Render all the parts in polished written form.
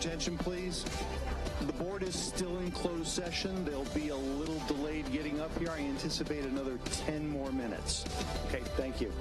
attention, please. The board is still in closed session. They'll be a little delayed getting up here. I anticipate another 10 more minutes. Okay, thank you.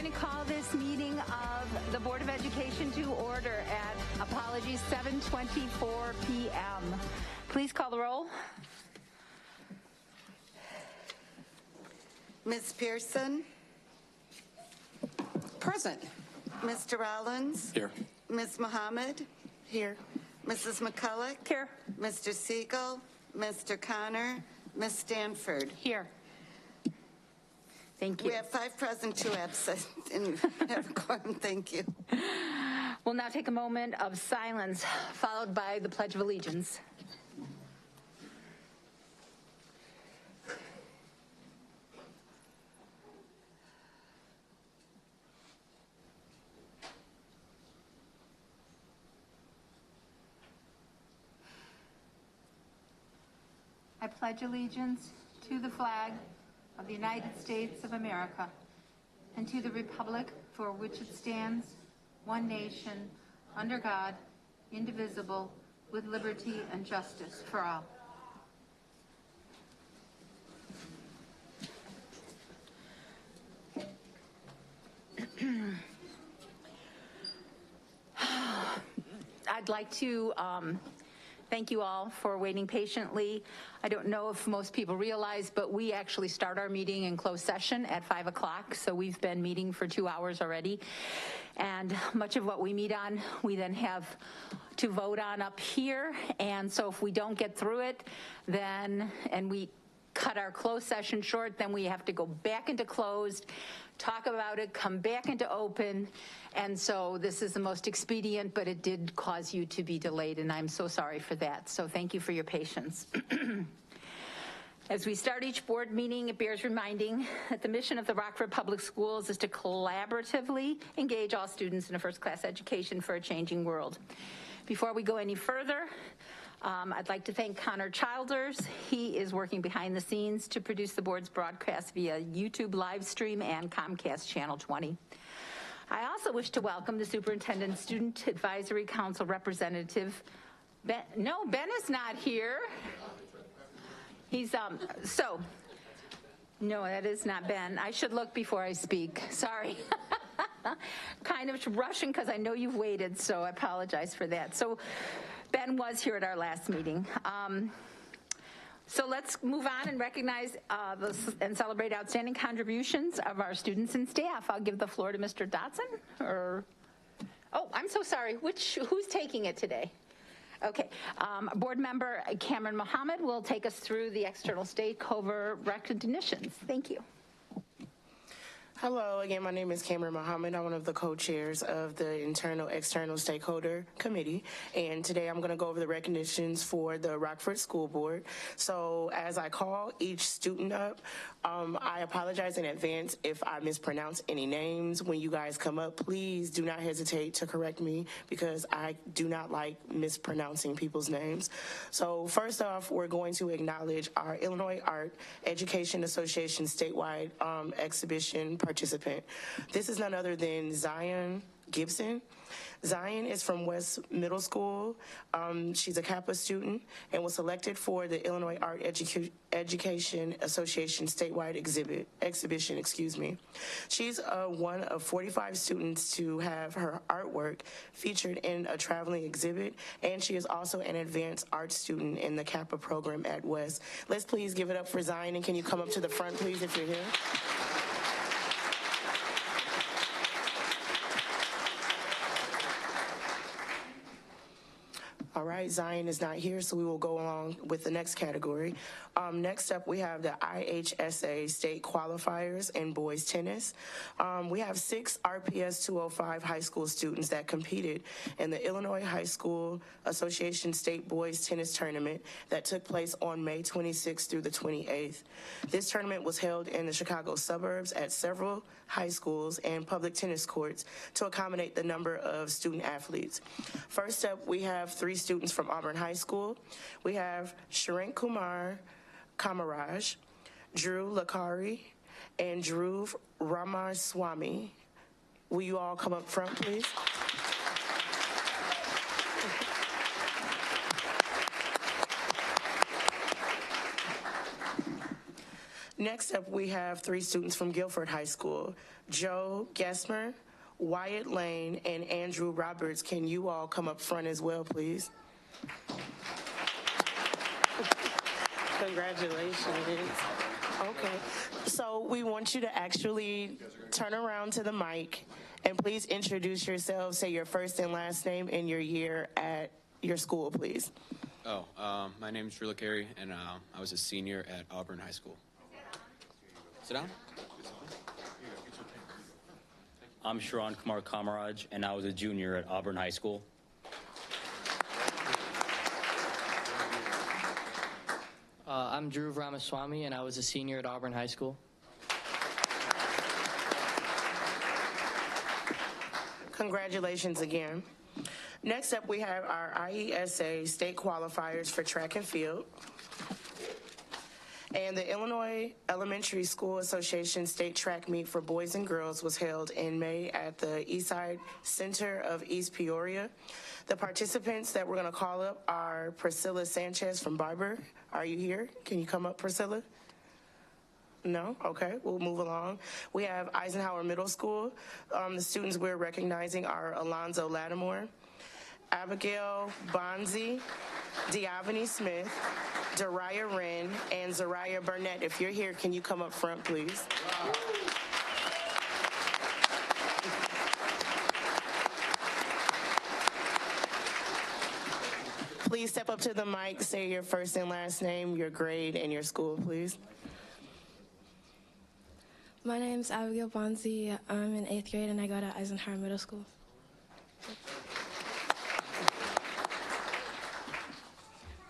going to call this meeting of the Board of Education to order at, apologies, 7:24 p.m. Please call the roll. Ms. Pearson? Present. Mr. Rollins? Here. Ms. Mohammed? Here. Mrs. McCulloch? Here. Mr. Siegel? Mr. Connor? Ms. Stanford? Here. Thank you. We have 5 present, 2 absent, and have a quorum. Thank you. We'll now take a moment of silence, followed by the Pledge of Allegiance. I pledge allegiance to the flag of the United States of America and to the republic for which it stands, one nation, under God, indivisible, with liberty and justice for all. I'd like to thank you all for waiting patiently. I don't know if most people realize, but we actually start our meeting in closed session at 5 o'clock, so we've been meeting for 2 hours already. And much of what we meet on, we then have to vote on up here. And so if we don't get through it, then, and we cut our closed session short, then we have to go back into closed, talk about it, come back into open. And so this is the most expedient, but it did cause you to be delayed, and I'm so sorry for that. So thank you for your patience. As we start each board meeting, it bears reminding that the mission of the Rockford Public Schools is to collaboratively engage all students in a first-class education for a changing world. Before we go any further, I'd like to thank Connor Childers. He is working behind the scenes to produce the board's broadcast via YouTube live stream and Comcast Channel 20. I also wish to welcome the Superintendent Student Advisory Council representative. Ben is not here. He's, no, that is not Ben. I should look before I speak. Sorry. Kind of rushing because I know you've waited, so I apologize for that. So Ben was here at our last meeting. So let's move on and recognize and celebrate outstanding contributions of our students and staff. I'll give the floor to Mr. Dotson, or, oh, I'm so sorry. Who's taking it today? Okay, board member Cameron Mohammed will take us through the external stakeholder recognitions. Thank you. Hello, again, my name is Cameron Mohammed. I'm one of the co-chairs of the Internal-External Stakeholder Committee, and today I'm going to go over the recognitions for the Rockford School Board. So as I call each student up, I apologize in advance if I mispronounce any names. When you guys come up, please do not hesitate to correct me because I do not like mispronouncing people's names. So first off, we're going to acknowledge our Illinois Art Education Association statewide exhibition participant. This is none other than Zion Gibson. Zion is from West Middle School. She's a Kappa student and was selected for the Illinois Art Education Association statewide exhibition. She's one of 45 students to have her artwork featured in a traveling exhibit, and she is also an advanced art student in the Kappa program at West. Let's please give it up for Zion, and can you come up to the front, please, if you're here? All right, Zion is not here, so we will go along with the next category. Next up, we have the IHSA state qualifiers in boys tennis. We have 6 RPS 205 high school students that competed in the Illinois High School Association State Boys Tennis Tournament that took place on May 26th through the 28th. This tournament was held in the Chicago suburbs at several high schools and public tennis courts to accommodate the number of student athletes. First up, we have 3 students from Auburn High School. We have Sharan Kumar Kamaraj, Drew Lakari, and Drew Ramaswamy. Will you all come up front, please? Next up, we have 3 students from Guilford High School, Joe Gesmer, Wyatt Lane, and Andrew Roberts. Can you all come up front as well, please? Congratulations. Okay, so we want you to actually turn around to the mic and please introduce yourselves, say your first and last name and your year at your school, please. My name is Drew Carey, and I was a senior at Auburn High School. Sit down. I'm Sharon Kumar Kamaraj, and I was a junior at Auburn High School. I'm Dhruv Ramaswamy, and I was a senior at Auburn High School. Congratulations again. Next up, we have our IESA state qualifiers for track and field. And the Illinois Elementary School Association State Track Meet for boys and girls was held in May at the Eastside Center of East Peoria. The participants that we're going to call up are Priscilla Sanchez from Barber. Are you here? Can you come up, Priscilla? No? Okay, we'll move along. We have Eisenhower Middle School. The students we're recognizing are Alonzo Lattimore, Abigail Bonzi, Diavani Smith, Dariah Wren, and Zariah Burnett. If you're here, can you come up front, please? Please step up to the mic, say your first and last name, your grade, and your school, please. My name's Abigail Bonzi. I'm in 8th grade, and I go to Eisenhower Middle School.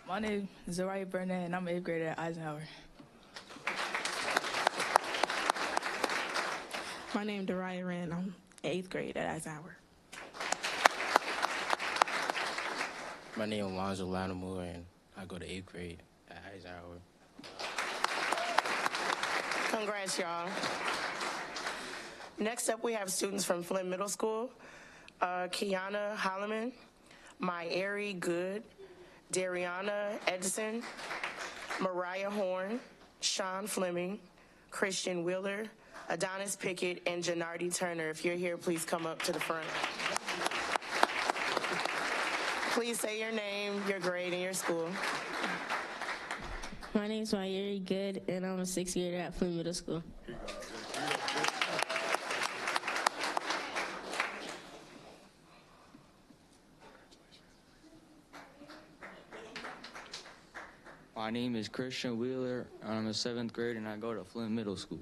My name is Zariah Burnett, and I'm 8th grade at Eisenhower. My name is Dariah Wren. I'm 8th grade at Eisenhower. My name is Alonzo Lattimore, and I go to 8th grade at Eisenhower. Congrats, y'all. Next up, we have students from Flint Middle School. Kiana Holloman, Myeri Good, Dariana Edson, Mariah Horn, Sean Fleming, Christian Wheeler, Adonis Pickett, and Janardi Turner. If you're here, please come up to the front. Please say your name, your grade, and your school. My name is Myeri Good, and I'm a 6th grader at Flint Middle School. My name is Christian Wheeler. I'm a 7th grade, and I go to Flint Middle School.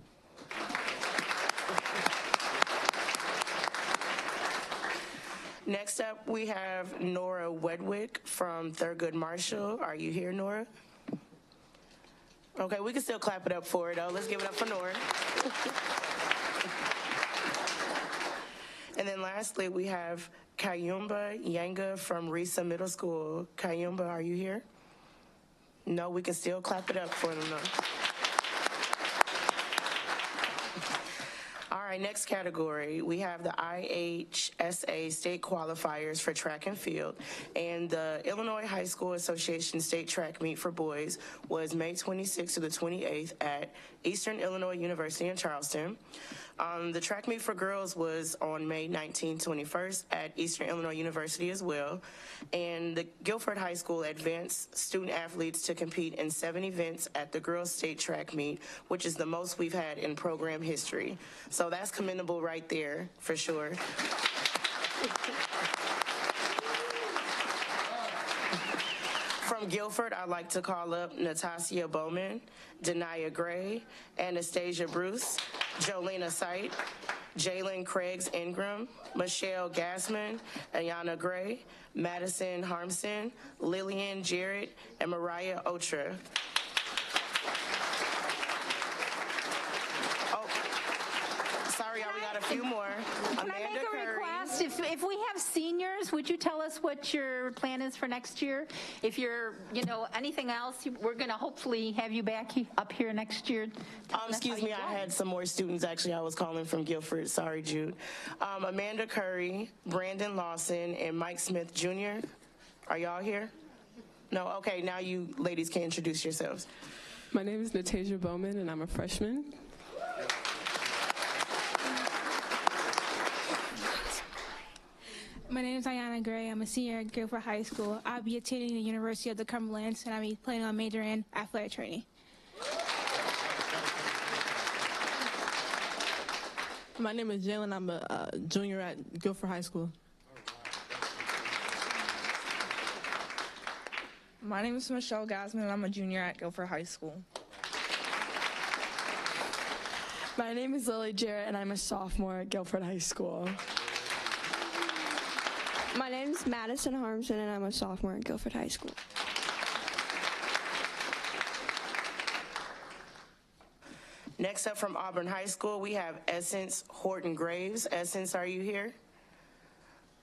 Next up, we have Nora Wedwick from Thurgood Marshall. Are you here, Nora? Okay, we can still clap it up for her, though. Let's give it up for Nora. And then lastly, we have Kayumba Yanga from Risa Middle School. Kayumba, are you here? No, we can still clap it up for them, though. All right, next category, we have the IHSA state qualifiers for track and field. And the Illinois High School Association State Track Meet for boys was May 26th to the 28th at Eastern Illinois University in Charleston. The track meet for girls was on May 19th, 21st at Eastern Illinois University as well. And the Guilford High School advanced student athletes to compete in 7 events at the girls state track meet, which is the most we've had in program history. So that's commendable right there, for sure. From Guilford, I'd like to call up Natasha Bowman, Denia Gray, Anastasia Bruce, Jolena Sight, Jalen Craigs Ingram, Michelle Gassman, Ayana Gray, Madison Harmson, Lillian Jarrett, and Mariah Otra. Oh, sorry, y'all, we got a few more. Can I make a request? If we have seniors, would you tell us what your plan is for next year? If you're, anything else, we're going to hopefully have you back up here next year. Excuse me, I had some more students, actually. I was calling from Guilford. Sorry, Jude. Amanda Curry, Brandon Lawson, and Mike Smith Jr. Are y'all here? No? Okay, now you ladies can introduce yourselves. My name is Natasia Bowman, and I'm a freshman. My name is Ayana Gray. I'm a senior at Guilford High School. I'll be attending the University of the Cumberlands, and I'll be planning on majoring in athletic training. My name is Jalen. I'm a junior at Guilford High School. My name is Michelle Gasman, and I'm a junior at Guilford High School. My name is Lily Jarrett, and I'm a sophomore at Guilford High School. My name is Madison Harmson, and I'm a sophomore at Guilford High School. Next up from Auburn High School, we have Essence Horton Graves. Essence, are you here?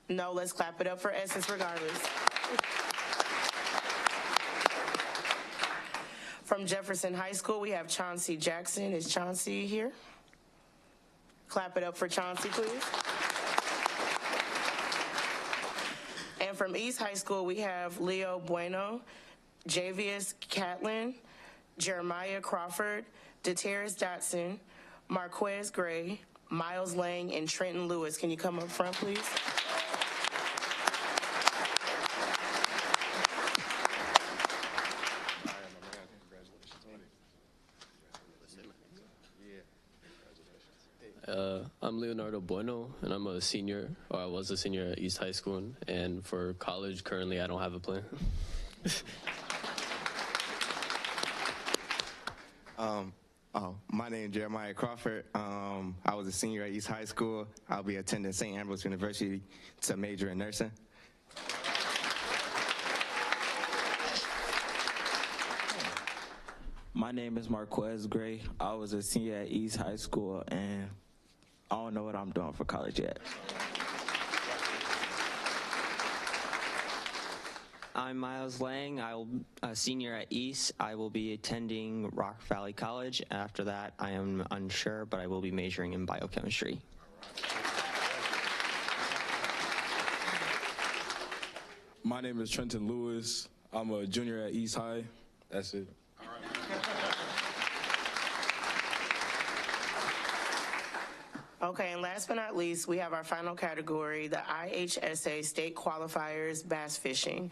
No, let's clap it up for Essence regardless. From Jefferson High School, we have Chauncey Jackson. Is Chauncey here? Clap it up for Chauncey, please. And from East High School, we have Leo Bueno, Javius Catlin, Jeremiah Crawford, DeTerrace Dotson, Marquez Gray, Miles Lang, and Trenton Lewis. Can you come up front, please? I'm Leonardo Bueno, and I'm a senior, or I was a senior at East High School, and for college, currently, I don't have a plan. My name is Jeremiah Crawford. I was a senior at East High School. I'll be attending St. Ambrose University to major in nursing. My name is Marquez Gray. I was a senior at East High School, and I don't know what I'm doing for college yet. I'm Miles Lang. I'm a senior at East. I will be attending Rock Valley College. After that, I am unsure, but I will be majoring in biochemistry. My name is Trenton Lewis. I'm a junior at East High. That's it. Okay, and last but not least, we have our final category, the IHSA State Qualifiers Bass Fishing.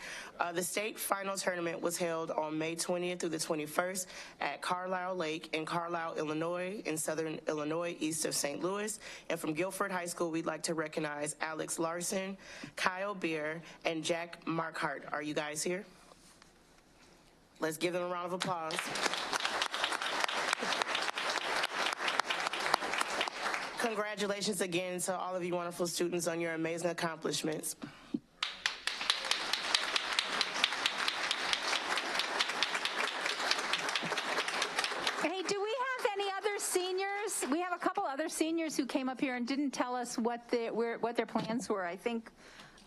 The state final tournament was held on May 20th through the 21st at Carlisle Lake in Carlisle, Illinois, in southern Illinois, east of St. Louis. And from Guilford High School, we'd like to recognize Alex Larson, Kyle Beer, and Jack Markhart. Are you guys here? Let's give them a round of applause. Congratulations again to all of you wonderful students on your amazing accomplishments. Hey, do we have any other seniors? We have a couple other seniors who came up here and didn't tell us what their plans were. I think,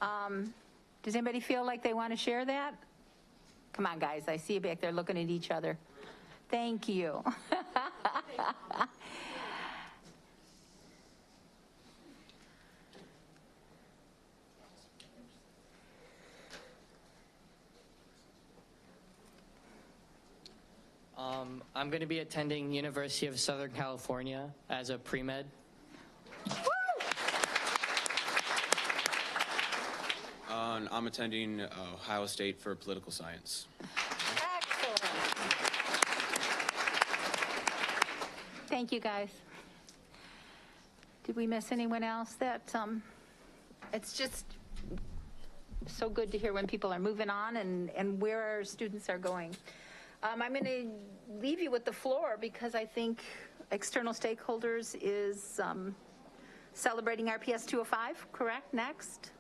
does anybody feel like they want to share that? Come on, guys. I see you back there looking at each other. Thank you. I'm going to be attending University of Southern California as a pre-med. I'm attending Ohio State for political science. Excellent. Thank you, guys. Did we miss anyone else? That it's just so good to hear when people are moving on and where our students are going. I'm going to leave you with the floor because I think external stakeholders is celebrating RPS 205, correct? Next?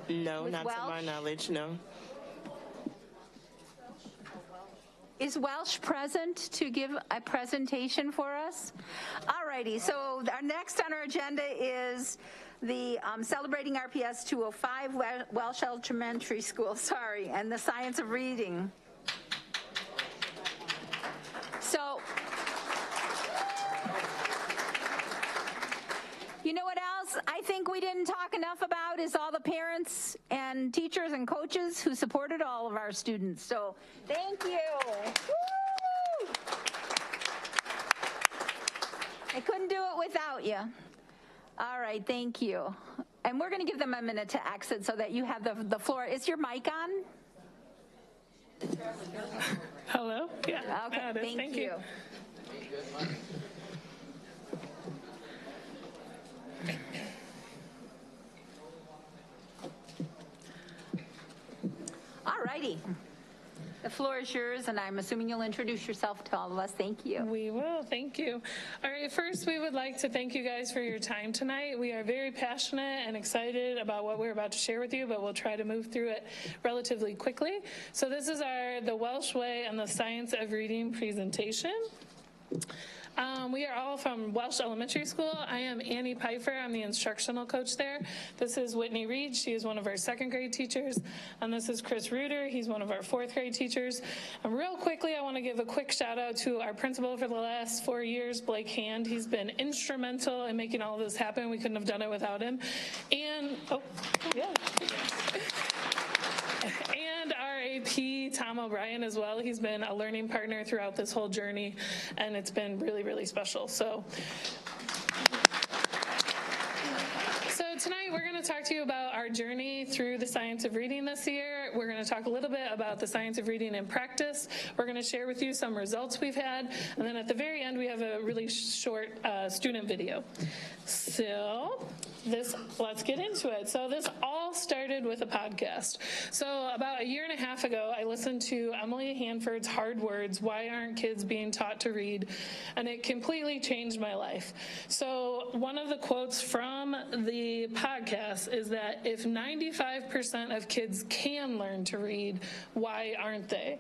No, With not Welsh? to my knowledge, no. Is Welsh present to give a presentation for us? All righty, so our next on our agenda is the Celebrating RPS 205 Welsh Elementary School, and the Science of Reading. So, you know what else I think we didn't talk enough about is all the parents and teachers and coaches coaches who supported all of our students. So thank you. Woo! I couldn't do it without you. All right, thank you. And we're going to give them a minute to exit so that you have the floor. Is your mic on? Hello? Yeah. Okay, thank you. All righty. The floor is yours, and I'm assuming you'll introduce yourself to all of us. Thank you. We will. Thank you. All right. First, we would like to thank you guys for your time tonight. We are very passionate and excited about what we're about to share with you, but we'll try to move through it relatively quickly. So this is the Welsh Way and the Science of Reading presentation. We are all from Welsh Elementary School. I am Annie Pfeiffer. I'm the instructional coach there. This is Whitney Reed. She is one of our second grade teachers. And this is Chris Reuter. He's one of our fourth grade teachers. And real quickly, I want to give a quick shout out to our principal for the last 4 years, Blake Hand. He's been instrumental in making all of this happen. We couldn't have done it without him. And, and our AP, Tom O'Brien, as well. He's been a learning partner throughout this whole journey, and it's been really, really special. So tonight we're going to talk to you about our journey through the science of reading this year. We're going to talk a little bit about the science of reading in practice. We're going to share with you some results we've had, and then at the very end we have a really short student video. So let's get into it. So this all started with a podcast. So about a year and a half ago, I listened to Emily Hanford's Hard Words, Why Aren't Kids Being Taught to Read? And it completely changed my life. So one of the quotes from the podcast is that if 95% of kids can learn to read, why aren't they?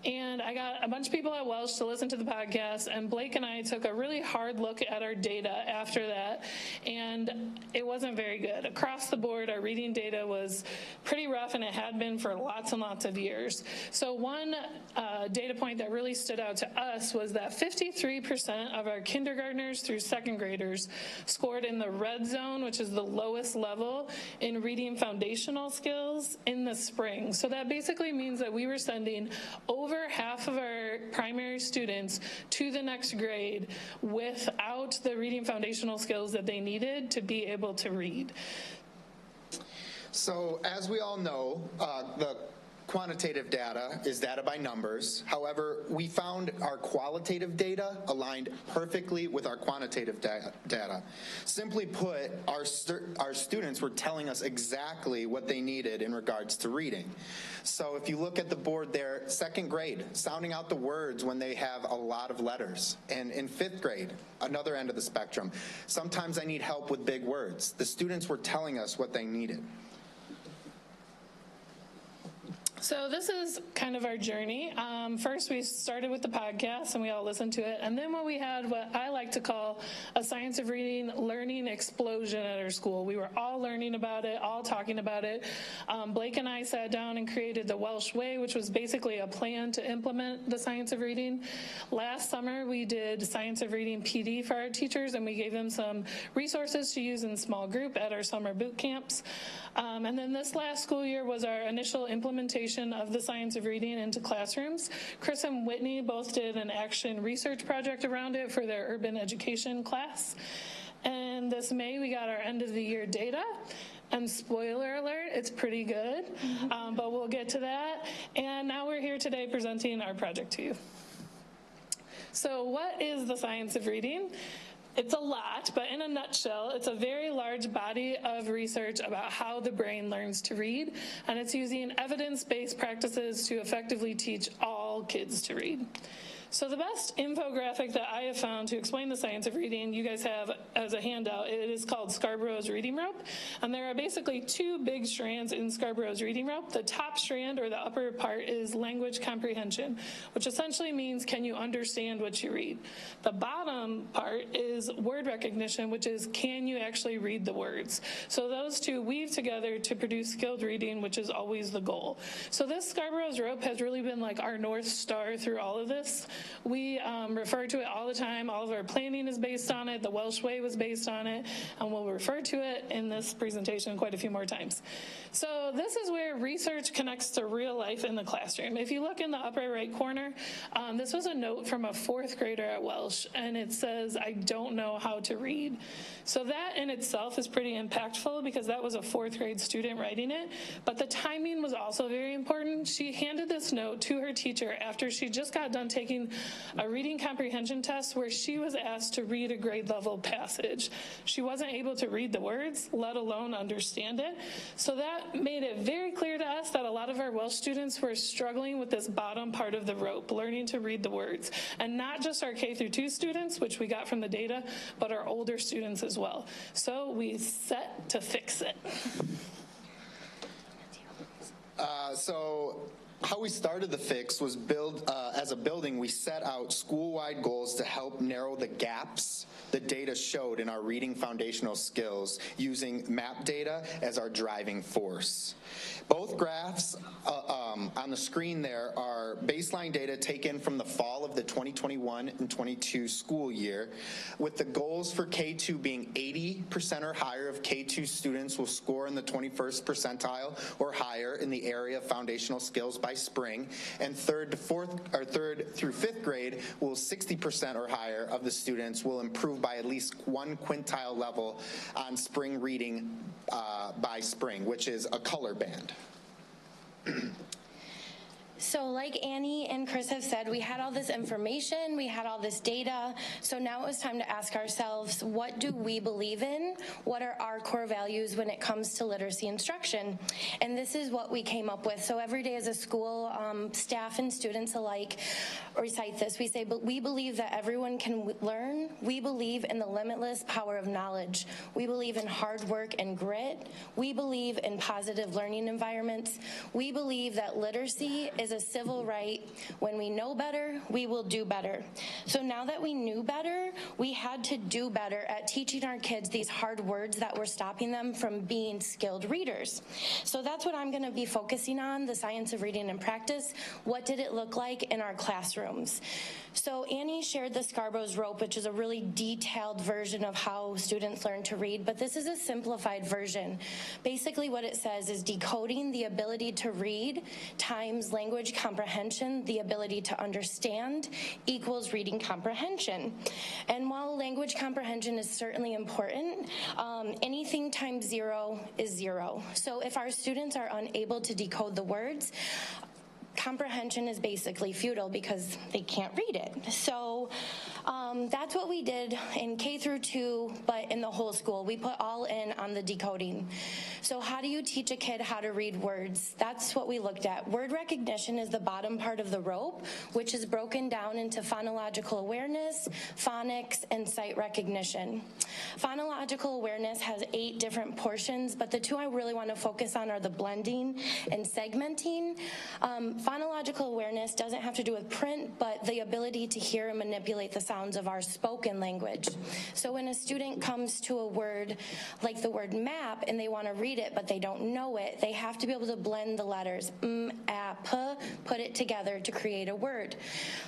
And I got a bunch of people at Welsh to listen to the podcast, and Blake and I took a really hard look at our data after that, and it wasn't very good. Across the board, our reading data was pretty rough, and it had been for lots and lots of years. So one data point that really stood out to us was that 53% of our kindergartners through second graders scored in the red zone, which is the lowest level in reading foundational skills, in the spring. So that basically means that we were sending over half of our primary students to the next grade without the reading foundational skills that they needed to be able to read. So as we all know, the quantitative data is data by numbers. However, we found our qualitative data aligned perfectly with our quantitative data. Simply put, our students were telling us exactly what they needed in regards to reading. So if you look at the board there, second grade, sounding out the words when they have a lot of letters. And in fifth grade, another end of the spectrum, sometimes I need help with big words. The students were telling us what they needed. So this is kind of our journey. First, we started with the podcast, and we all listened to it. And then we had what I like to call a science of reading learning explosion at our school. We were all learning about it, all talking about it. Blake and I sat down and created the Welsh Way, which was basically a plan to implement the science of reading. Last summer, we did science of reading PD for our teachers, and we gave them some resources to use in small group at our summer boot camps. And then this last school year was our initial implementation of the science of reading into classrooms. Chris and Whitney both did an action research project around it for their urban education class. And this May, we got our end of the year data. And spoiler alert, it's pretty good, but we'll get to that. And now we're here today presenting our project to you. So what is the science of reading? It's a lot, but in a nutshell, it's a very large body of research about how the brain learns to read, and it's using evidence-based practices to effectively teach all kids to read. So the best infographic that I have found to explain the science of reading, you guys have as a handout. It is called Scarborough's Reading Rope. And there are basically two big strands in Scarborough's Reading Rope. The top strand, or the upper part, is language comprehension, which essentially means can you understand what you read. The bottom part is word recognition, which is can you actually read the words. So those two weave together to produce skilled reading, which is always the goal. So this Scarborough's Rope has really been like our North Star through all of this. We refer to it all the time. All of our planning is based on it. The Welsh Way was based on it, and we'll refer to it in this presentation quite a few more times. So this is where research connects to real life in the classroom. If you look in the upper right corner, this was a note from a 4th grader at Welsh, and it says, "I don't know how to read." So that in itself is pretty impactful because that was a 4th grade student writing it, but the timing was also very important. She handed this note to her teacher after she just got done taking a reading comprehension test where she was asked to read a grade level passage. She wasn't able to read the words, let alone understand it. So that made it very clear to us that a lot of our Welsh students were struggling with this bottom part of the rope, learning to read the words. And not just our K through 2 students, which we got from the data, but our older students as well. So we set to fix it. So how we started the fix was as a building, we set out school-wide goals to help narrow the gaps the data showed in our reading foundational skills using map data as our driving force. Both graphs on the screen there are baseline data taken from the fall of the 2021 and 22 school year, with the goals for K2 being 80% or higher of K2 students will score in the 21st percentile or higher in the area of foundational skills by spring, and 3rd through 5th grade will 60% or higher of the students will improve by at least 1 quintile level on spring reading by spring, which is a color band. So like Annie and Chris have said, we had all this information, we had all this data, so now it was time to ask ourselves, what do we believe in? What are our core values when it comes to literacy instruction? And this is what we came up with. So every day as a school, staff and students alike recite this. We say, but we believe that everyone can learn. We believe in the limitless power of knowledge. We believe in hard work and grit. We believe in positive learning environments. We believe that literacy is a civil right. When we know better, we will do better. So now that we knew better, we had to do better at teaching our kids these hard words that were stopping them from being skilled readers. So that's what I'm going to be focusing on, the science of reading in practice. What did it look like in our classrooms? So Annie shared the Scarborough's rope, which is a really detailed version of how students learn to read, but this is a simplified version. Basically what it says is decoding the ability to read times language comprehension, the ability to understand, equals reading comprehension. And while language comprehension is certainly important, anything times 0 is 0. So if our students are unable to decode the words, comprehension is basically futile because they can't read it. So that's what we did in K through 2, but in the whole school. We put all in on the decoding. So how do you teach a kid how to read words? That's what we looked at. Word recognition is the bottom part of the rope, which is broken down into phonological awareness, phonics, and sight recognition. Phonological awareness has 8 different portions, but the 2 I really want to focus on are the blending and segmenting. Phonological awareness doesn't have to do with print, but the ability to hear and manipulate the sounds of our spoken language. So when a student comes to a word like the word map and they want to read it but they don't know it, they have to be able to blend the letters m, a, p, put it together to create a word.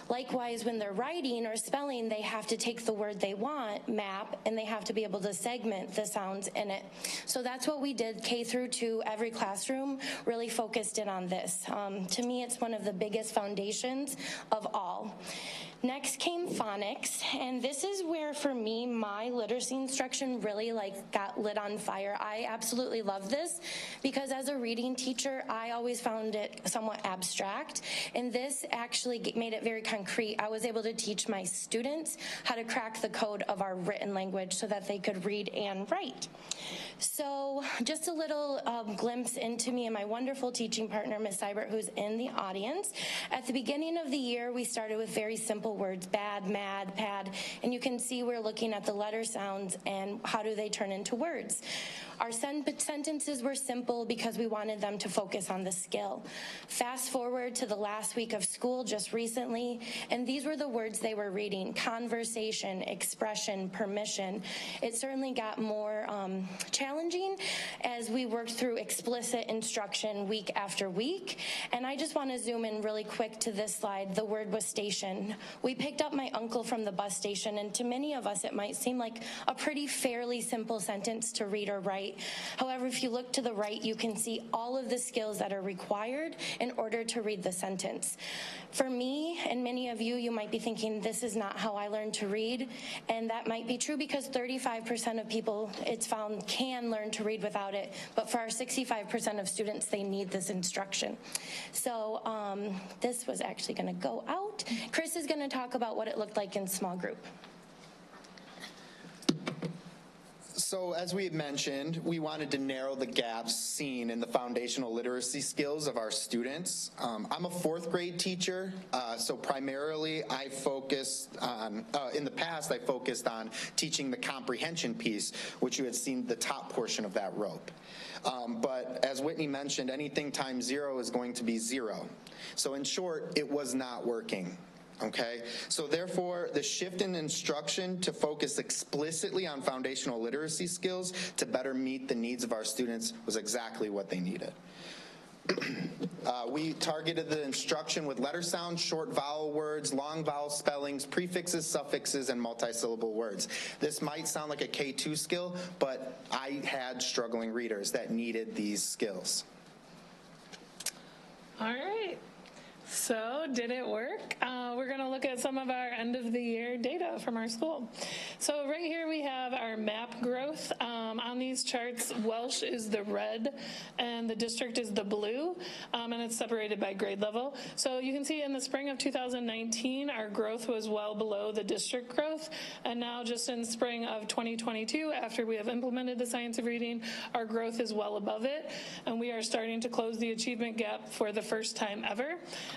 Likewise, when they're writing or spelling, they have to take the word they want, map, and they have to be able to segment the sounds in it. So that's what we did K through 2. Every classroom really focused in on this. To me, it's one of the biggest foundations of all. Next came phonics, and this is where, for me, my literacy instruction really got lit on fire. I absolutely love this because as a reading teacher, I always found it somewhat abstract, and this actually made it very concrete. I was able to teach my students how to crack the code of our written language so that they could read and write. So just a little glimpse into me and my wonderful teaching partner, Ms. Seibert, who's in the audience. At the beginning of the year, we started with very simple words, bad, mad, pad, and you can see we're looking at the letter sounds and how do they turn into words. Our sentences were simple because we wanted them to focus on the skill. Fast forward to the last week of school just recently, and these were the words they were reading: conversation, expression, permission. It certainly got more challenging as we worked through explicit instruction week after week, and I just want to zoom in really quick to this slide. The word was station. We picked up my uncle from the bus station, and to many of us, it might seem like a pretty fairly simple sentence to read or write. However, if you look to the right, you can see all of the skills that are required in order to read the sentence. For me, and many of you, you might be thinking, this is not how I learned to read, and that might be true because 35% of people, it's found, can learn to read without it, but for our 65% of students, they need this instruction. So this was actually going to go out. Chris is going to talk about what it looked like in small group. So as we had mentioned, we wanted to narrow the gaps seen in the foundational literacy skills of our students. I'm a fourth grade teacher, so primarily I focused on, in the past I focused on teaching the comprehension piece, which you had seen the top portion of that rope. But as Whitney mentioned, anything times 0 is going to be 0. So in short, it was not working. Okay, so therefore the shift in instruction to focus explicitly on foundational literacy skills to better meet the needs of our students was exactly what they needed. We targeted the instruction with letter sounds, short vowel words, long vowel spellings, prefixes, suffixes, and multisyllable words. This might sound like a K2 skill, but I had struggling readers that needed these skills. All right. So did it work? We're going to look at some of our end of the year data from our school. So right here we have our map growth. On these charts, Welsh is the red and the district is the blue, and it's separated by grade level. So you can see in the spring of 2019, our growth was well below the district growth. And now just in spring of 2022, after we have implemented the science of reading, our growth is well above it. And we are starting to close the achievement gap for the first time ever.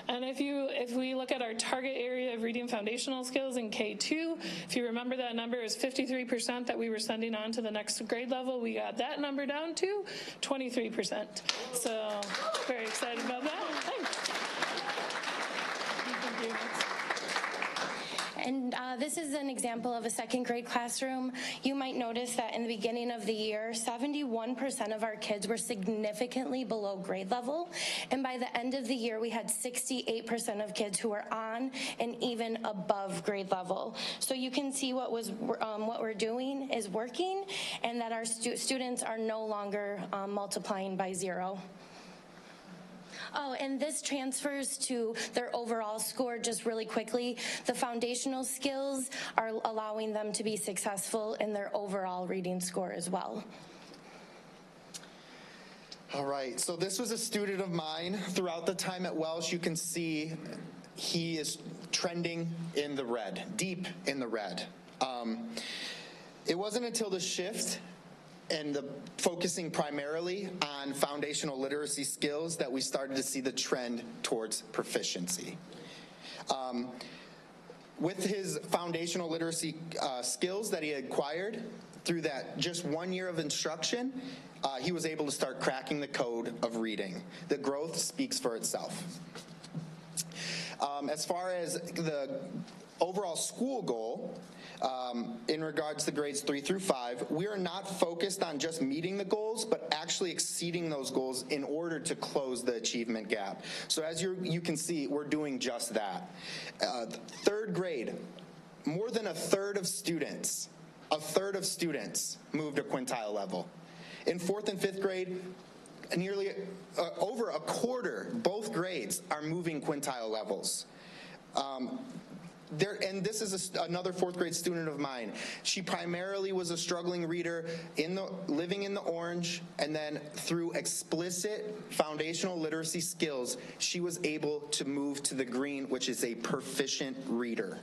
And if we look at our target area of reading foundational skills in K2, if you remember that number is 53% that we were sending on to the next grade level, we got that number down to 23%. So very excited about that. Thanks. Thank you. And this is an example of a second grade classroom. You might notice that in the beginning of the year, 71% of our kids were significantly below grade level. And by the end of the year, we had 68% of kids who were on and even above grade level. So you can see what we're doing is working, and that our students are no longer multiplying by 0. Oh, and this transfers to their overall score just really quickly. The foundational skills are allowing them to be successful in their overall reading score as well. All right, so this was a student of mine. Throughout the time at Welsh, you can see he is trending in the red, deep in the red. It wasn't until the shift and the focusing primarily on foundational literacy skills that we started to see the trend towards proficiency. With his foundational literacy skills that he acquired through that just 1 year of instruction, he was able to start cracking the code of reading. The growth speaks for itself. As far as the overall school goal, in regards to grades 3 through 5, we are not focused on just meeting the goals, but actually exceeding those goals in order to close the achievement gap. So as you can see, we're doing just that. Third grade, more than a third of students moved to quintile level. In 4th and 5th grade, nearly over a quarter, both grades are moving quintile levels. And this is another 4th grade student of mine. She primarily was a struggling reader living in the orange, and then through explicit foundational literacy skills, she was able to move to the green, which is a proficient reader.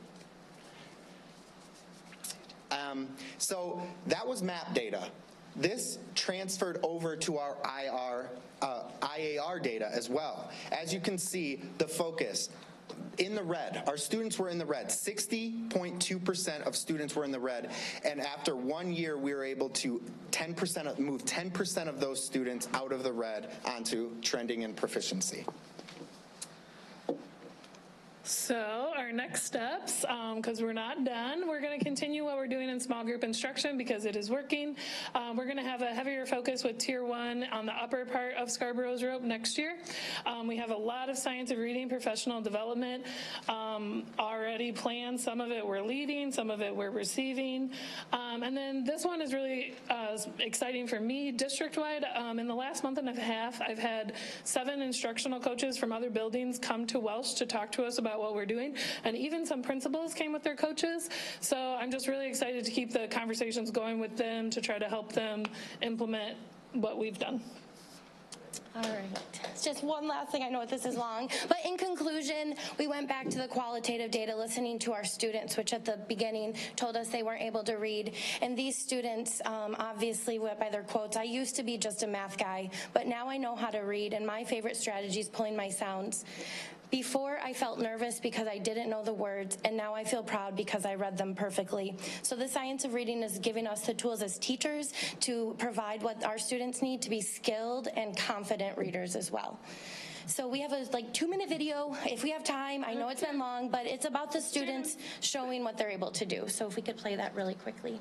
So that was map data. This transferred over to our IAR data as well. As you can see, the focus in the red, our students were in the red. 60.2% of students were in the red, and after 1 year, we were able to move 10% of those students out of the red onto trending and proficiency. So our next steps, because we're not done, we're going to continue what we're doing in small group instruction because it is working. We're going to have a heavier focus with Tier 1 on the upper part of Scarborough's rope next year. We have a lot of science of reading, professional development already planned. Some of it we're leading, some of it we're receiving. And then this one is really exciting for me district-wide. In the last month and a half, I've had 7 instructional coaches from other buildings come to Welsh to talk to us about what we're doing, and even some principals came with their coaches. So I'm just really excited to keep the conversations going with them to try to help them implement what we've done. All right. It's just one last thing. I know this is long, but in conclusion, we went back to the qualitative data, listening to our students, which at the beginning told us they weren't able to read. And these students obviously went by their quotes. I used to be just a math guy, but now I know how to read, and my favorite strategy is pulling my sounds. Before, I felt nervous because I didn't know the words, and now I feel proud because I read them perfectly. So the science of reading is giving us the tools as teachers to provide what our students need to be skilled and confident readers as well. So we have a 2-minute video if we have time. I know it's been long, but it's about the students showing what they're able to do. So if we could play that really quickly.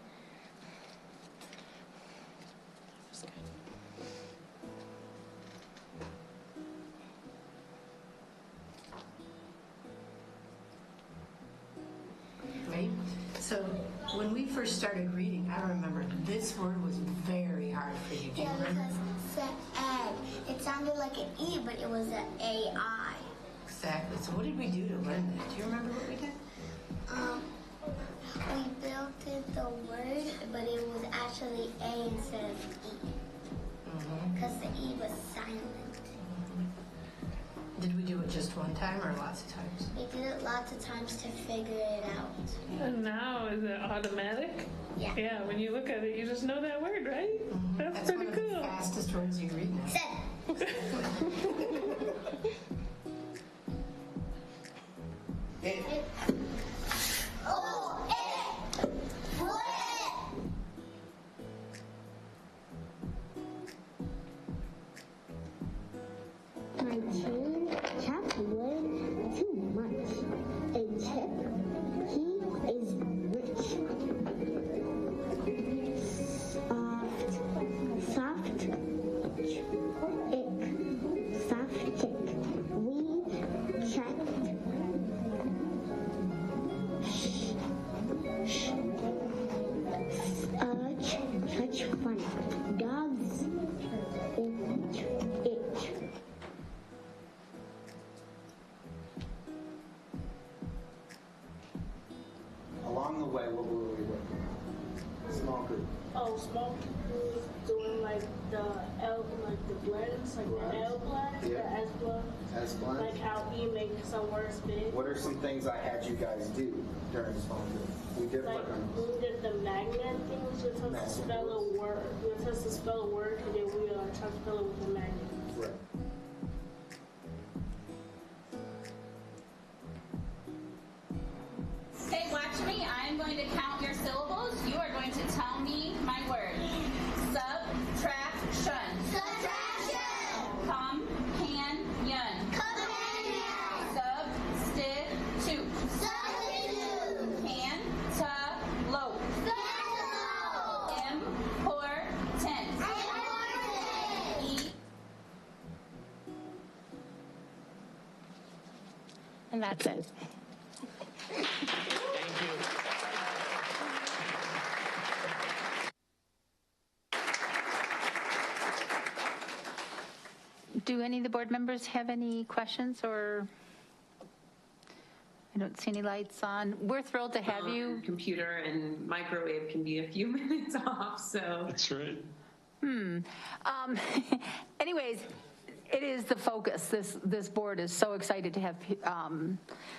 So when we first started reading, I remember this word was very hard for you. Do you remember? Because it said egg. It sounded like an E, but it was an A-I. Exactly. So what did we do to learn that? Do you remember what we did? We built it the word, but it was actually A instead of E. Because the E was silent. Did we do it just one time or lots of times? We did it lots of times to figure it out. And now, is it automatic? Yeah. Yeah, when you look at it, you just know that word, right? That's pretty one cool. Of the fastest words you read now. My team kept way too much. A tip, he is rich. Soft tick. We checked. Such fun. Dogs itch. Along the way, what were we working on? Small group. Oh, small group doing like the L, like the blends, like the L blend, the S blend. S blend. Like how we make some words big. What are some things I had you guys do during small group? We did Like work on we did the magnet thing, which is supposed to spell a word. We're supposed to spell a word, and then we try to spell it with a magnet. Right. Okay, watch me. I'm going to count your syllables. You are going to tell me my word. Subtraction. Subtraction. Companion. Companion. Substitute. Substitute. Cantaloupe. Cantaloupe. Important. Important. And that's it. Do any of the board members have any questions, or I don't see any lights on. We're thrilled to have you. Computer and microwave can be a few minutes off, so. That's right. Anyways, it is the focus. This board is so excited to have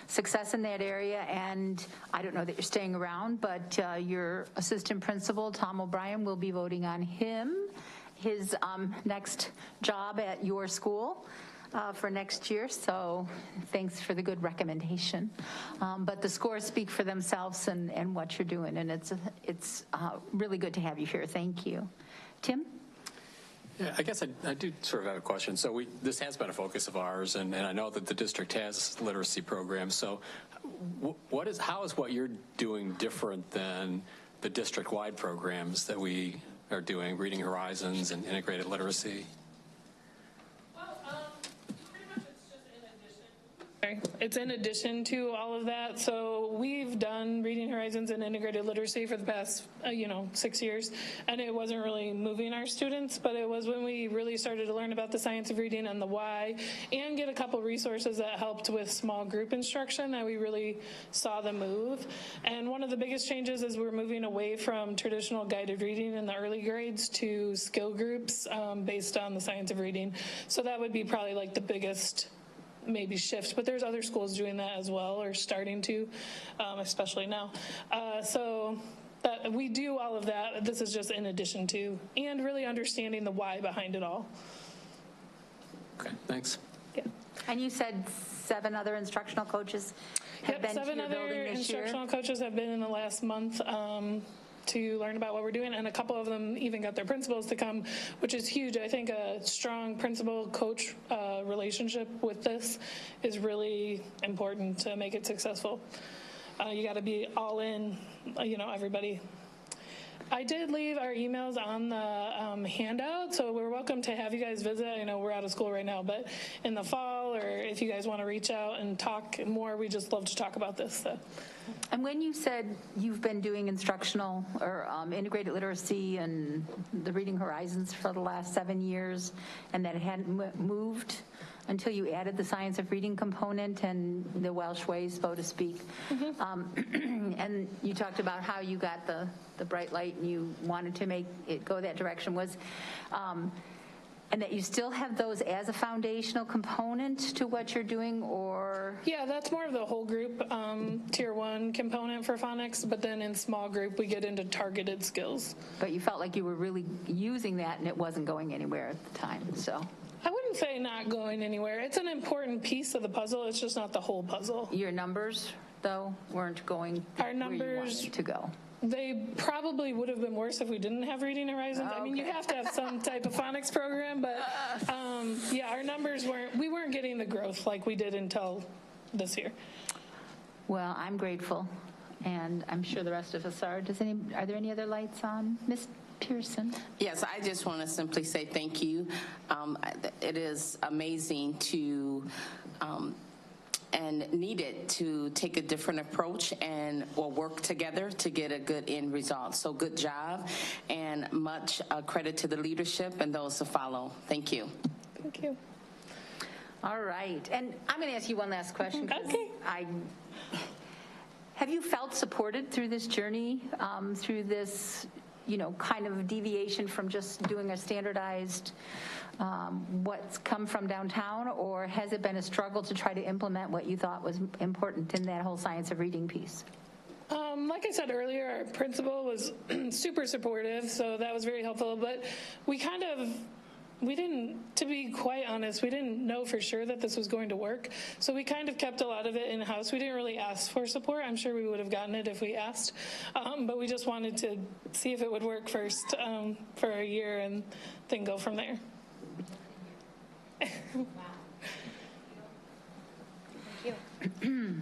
success in that area, and I don't know that you're staying around, but your assistant principal, Tom O'Brien, will be voting on his next job at your school for next year, so thanks for the good recommendation. But the scores speak for themselves and what you're doing, and it's really good to have you here. Thank you. Tim? Yeah, I guess I do sort of have a question. So this has been a focus of ours, and I know that the district has literacy programs. So how is what you're doing different than the district-wide programs that we are doing, Reading Horizons and integrated literacy? It's in addition to all of that. So we've done Reading Horizons and integrated literacy for the past, 6 years, and it wasn't really moving our students, but it was when we really started to learn about the science of reading and the why, and get a couple resources that helped with small group instruction that we really saw the move. And one of the biggest changes is we're moving away from traditional guided reading in the early grades to skill groups based on the science of reading. So that would be probably like the biggest maybe shift, but there's other schools doing that as well, or starting to, especially now. So we do all of that. This is just in addition to, and really understanding the why behind it all. Okay, thanks. Yeah. And you said 7 other instructional coaches have been to your building this year? 7 other instructional coaches have been in the last month to learn about what we're doing, and a couple of them even got their principals to come, which is huge. I think a strong principal-coach relationship with this is really important to make it successful. You got to be all in, everybody. I did leave our emails on the handout, so we're welcome to have you guys visit. I know we're out of school right now, but in the fall, or if you guys want to reach out and talk more, we just love to talk about this. So. And when you said you've been doing instructional or integrated literacy and the Reading Horizons for the last 7 years, and that it hadn't moved until you added the science of reading component and the Welsh ways, so to speak. Mm-hmm. And you talked about how you got the bright light and you wanted to make it go that direction, was and that you still have those as a foundational component to what you're doing, or? Yeah, that's more of the whole group, tier 1 component for phonics, but then in small group we get into targeted skills. But you felt like you were really using that and it wasn't going anywhere at the time, so. I wouldn't say not going anywhere. It's an important piece of the puzzle. It's just not the whole puzzle. Your numbers, though, weren't going where you wanted to go. They probably would have been worse if we didn't have Reading Horizons. Okay. I mean, you have to have some type of phonics program, but yeah, our numbers we weren't getting the growth like we did until this year. Well, I'm grateful, and I'm sure the rest of us are. Are there any other lights on? Ms. Pearson? Yes, I just want to simply say thank you. It is amazing to and needed to take a different approach and work together to get a good end result. So good job, and much credit to the leadership and those to follow. Thank you. Thank you. All right, and I'm going to ask you one last question. Okay. Have you felt supported through this journey, through this, kind of deviation from just doing a standardized what's come from downtown, or has it been a struggle to try to implement what you thought was important in that whole science of reading piece? Like I said earlier, our principal was super supportive, so that was very helpful, but we didn't, to be quite honest, we didn't know for sure that this was going to work, so we kind of kept a lot of it in-house. We didn't really ask for support. I'm sure we would have gotten it if we asked, but we just wanted to see if it would work first for a year and then go from there. Wow. Thank you.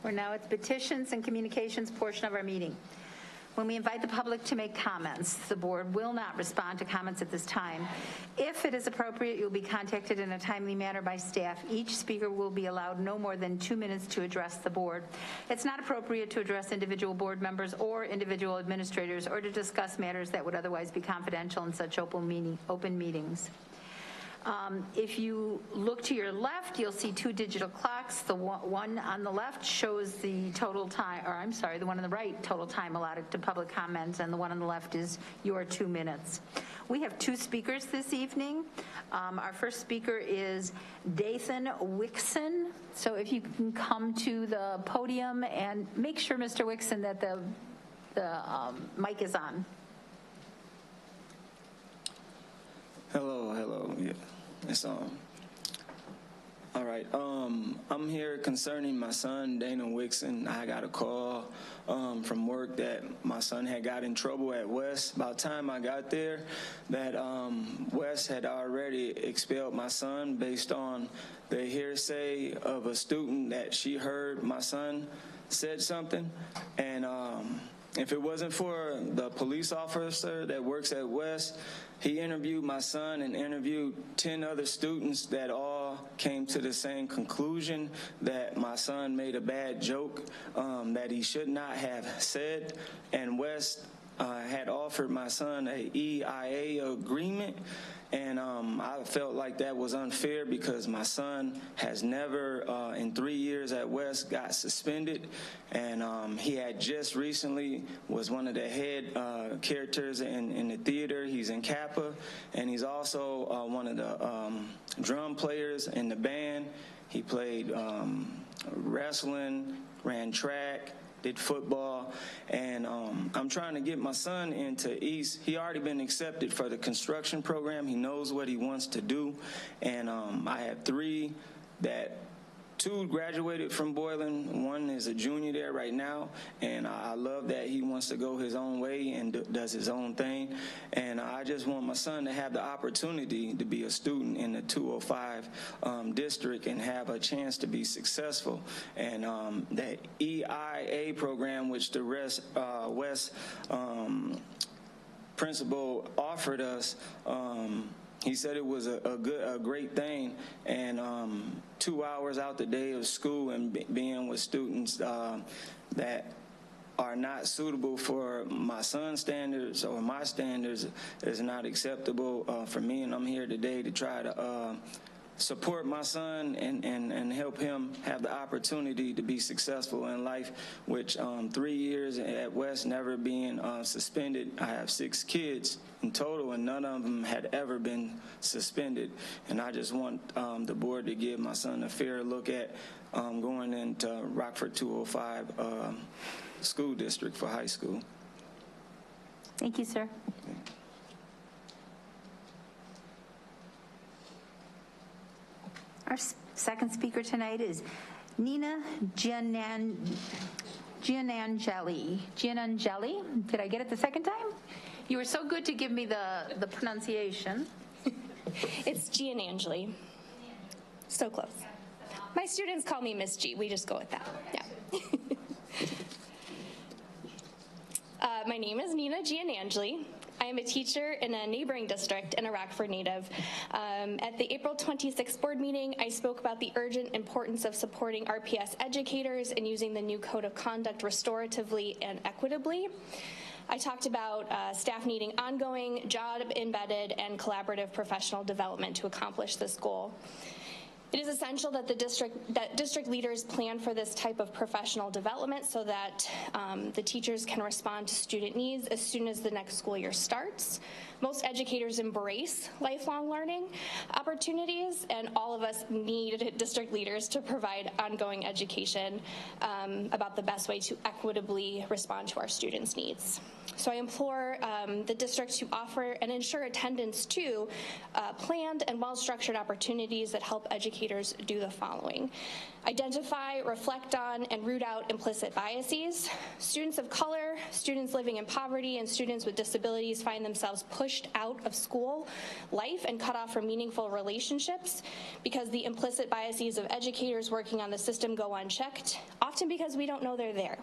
We're now at the petitions and communications portion of our meeting. When we invite the public to make comments, the board will not respond to comments at this time. If it is appropriate, you'll be contacted in a timely manner by staff. Each speaker will be allowed no more than 2 minutes to address the board. It's not appropriate to address individual board members or individual administrators, or to discuss matters that would otherwise be confidential in such open meetings. If you look to your left, you'll see 2 digital clocks. The one on the left shows the total time, or I'm sorry, the one on the right, total time allotted to public comments, and the one on the left is your 2 minutes. We have 2 speakers this evening. Our first speaker is Dathan Wixon. So if you can come to the podium and make sure, Mr. Wixon, that the mic is on. Hello. Yeah, it's on. All right. right. I'm here concerning my son, Dana Wixon. I got a call from work that my son had got in trouble at West. About the time I got there, that West had already expelled my son based on the hearsay of a student that she heard my son said something. And if it wasn't for the police officer that works at West, he interviewed my son and interviewed 10 other students that all came to the same conclusion that my son made a bad joke that he should not have said. And West had offered my son a EIA agreement, and I felt like that was unfair because my son has never, in 3 years at West, got suspended, and he had just recently was one of the head characters in the theater. He's in Kappa, and he's also one of the drum players in the band. He played wrestling, ran track, did football, and I'm trying to get my son into East. He already been accepted for the construction program. He knows what he wants to do, and I have 3 that 2 graduated from Boylan. 1 is a junior there right now, and I love that he wants to go his own way and does his own thing. And I just want my son to have the opportunity to be a student in the 205 district and have a chance to be successful. And that EIA program, which the West principal offered us, he said it was a great thing, and 2 hours out the day of school and being with students that are not suitable for my son's standards or my standards is not acceptable for me. And I'm here today to try to support my son and help him have the opportunity to be successful in life, which 3 years at West, never being suspended. I have 6 kids in total, and none of them had ever been suspended. And I just want the board to give my son a fair look at going into Rockford 205 school district for high school. Thank you, sir. Our second speaker tonight is Nina Gianangeli. Did I get it the second time? You were so good to give me the pronunciation. It's Gianangeli. So close. My students call me Miss G. We just go with that. Yeah. My name is Nina Gianangeli. I am a teacher in a neighboring district and a Rockford native. At the April 26th board meeting, I spoke about the urgent importance of supporting RPS educators and using the new code of conduct restoratively and equitably. I talked about staff needing ongoing, job-embedded, and collaborative professional development to accomplish this goal. It is essential that district leaders plan for this type of professional development so that the teachers can respond to student needs as soon as the next school year starts. Most educators embrace lifelong learning opportunities, and all of us need district leaders to provide ongoing education about the best way to equitably respond to our students' needs. So I implore the district to offer and ensure attendance to planned and well-structured opportunities that help educators do the following: identify, reflect on, and root out implicit biases. Students of color, students living in poverty, and students with disabilities find themselves pushed out of school life and cut off from meaningful relationships because the implicit biases of educators working on the system go unchecked, often because we don't know they're there.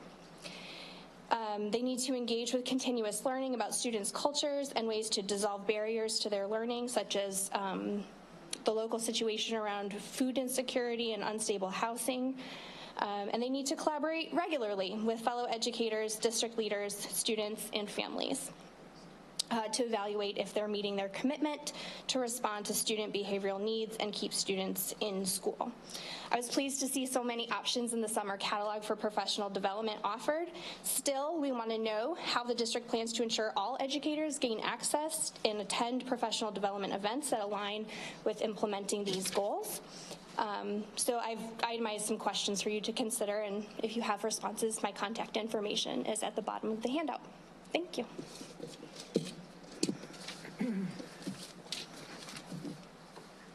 They need to engage with continuous learning about students' cultures and ways to dissolve barriers to their learning, such as the local situation around food insecurity and unstable housing. And they need to collaborate regularly with fellow educators, district leaders, students, and families to evaluate if they're meeting their commitment to respond to student behavioral needs and keep students in school. I was pleased to see so many options in the summer catalog for professional development offered. Still, we want to know how the district plans to ensure all educators gain access and attend professional development events that align with implementing these goals. So I've itemized some questions for you to consider, and if you have responses, my contact information is at the bottom of the handout. Thank you.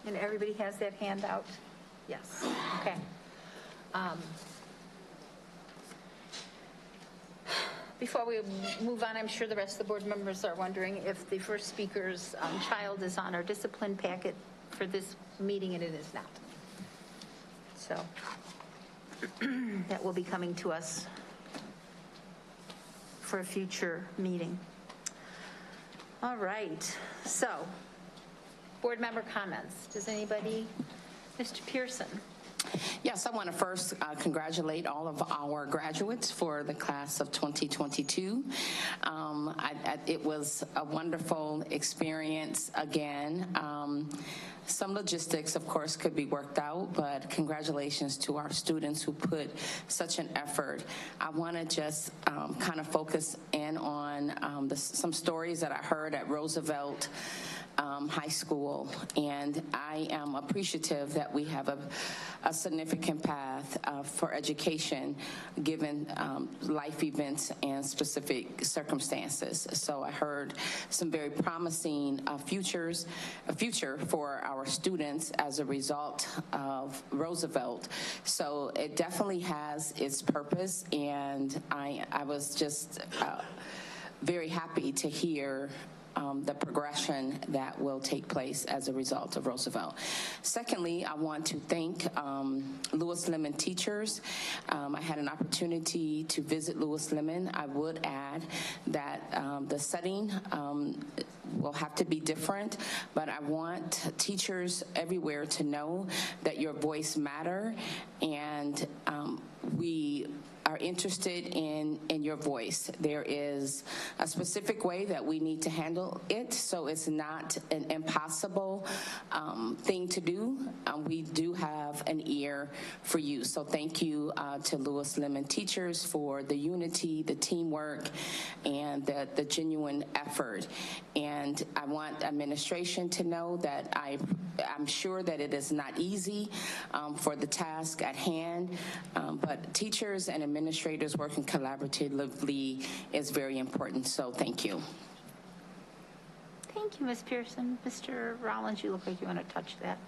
And everybody has that handout. Yes, okay. Before we move on, I'm sure the rest of the board members are wondering if the first speaker's child is on our discipline packet for this meeting, and it is not. So that will be coming to us for a future meeting. All right, so board member comments. Does anybody? Mr. Pearson. Yes, I want to first congratulate all of our graduates for the class of 2022. It was a wonderful experience again. Some logistics, of course, could be worked out, but congratulations to our students who put such an effort. I want to just kind of focus in on some stories that I heard at Roosevelt High School, and I am appreciative that we have a significant path for education given life events and specific circumstances. So I heard some very promising future for our students as a result of Roosevelt. So it definitely has its purpose, and I was just very happy to hear the progression that will take place as a result of Roosevelt. Secondly, I want to thank Lewis Lemon teachers. I had an opportunity to visit Lewis Lemon. I would add that the setting will have to be different, but I want teachers everywhere to know that your voice matters, and we are interested in your voice. There is a specific way that we need to handle it, so it's not an impossible thing to do. We do have an ear for you. So thank you to Lewis Lemon teachers for the unity, the teamwork, and the genuine effort. And I want administration to know that I'm sure that it is not easy for the task at hand, but teachers and administrators working collaboratively is very important, so thank you. Thank you, Ms. Pearson. Mr. Rollins, you look like you want to touch that.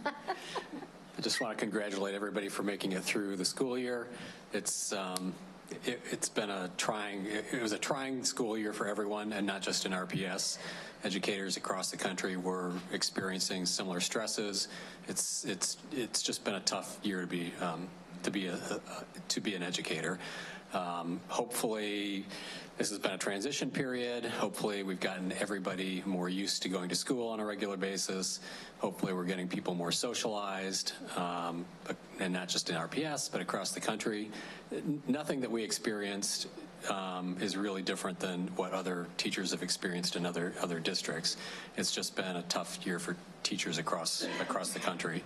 I just want to congratulate everybody for making it through the school year. It's been it was a trying school year for everyone, and not just in RPS. Educators across the country were experiencing similar stresses. It's just been a tough year to be an educator. Hopefully this has been a transition period. Hopefully we've gotten everybody more used to going to school on a regular basis. Hopefully we're getting people more socialized, and not just in RPS, but across the country. Nothing that we experienced is really different than what other teachers have experienced in other districts. It's just been a tough year for teachers across the country.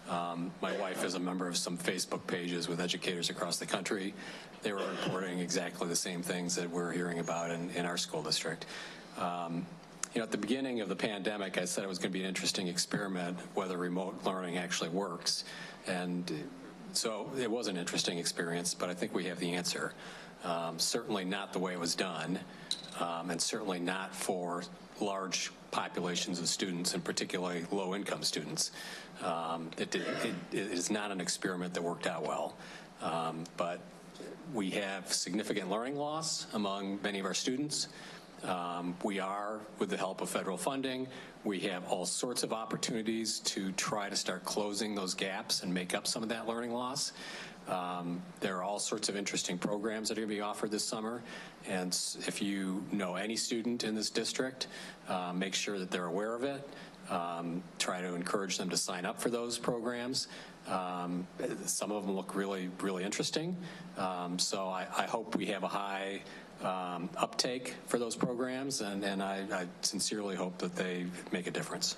My wife is a member of some Facebook pages with educators across the country. They were reporting exactly the same things that we're hearing about in our school district. At the beginning of the pandemic, I said it was going to be an interesting experiment whether remote learning actually works. And so it was an interesting experience, but I think we have the answer. Certainly not the way it was done, and certainly not for large populations of students, and particularly low-income students. It is not an experiment that worked out well, but we have significant learning loss among many of our students. We are, with the help of federal funding, we have all sorts of opportunities to try to start closing those gaps and make up some of that learning loss. There are all sorts of interesting programs that are going to be offered this summer, and if you know any student in this district, make sure that they're aware of it. Try to encourage them to sign up for those programs. Some of them look really, really interesting, so I hope we have a high uptake for those programs, and I sincerely hope that they make a difference.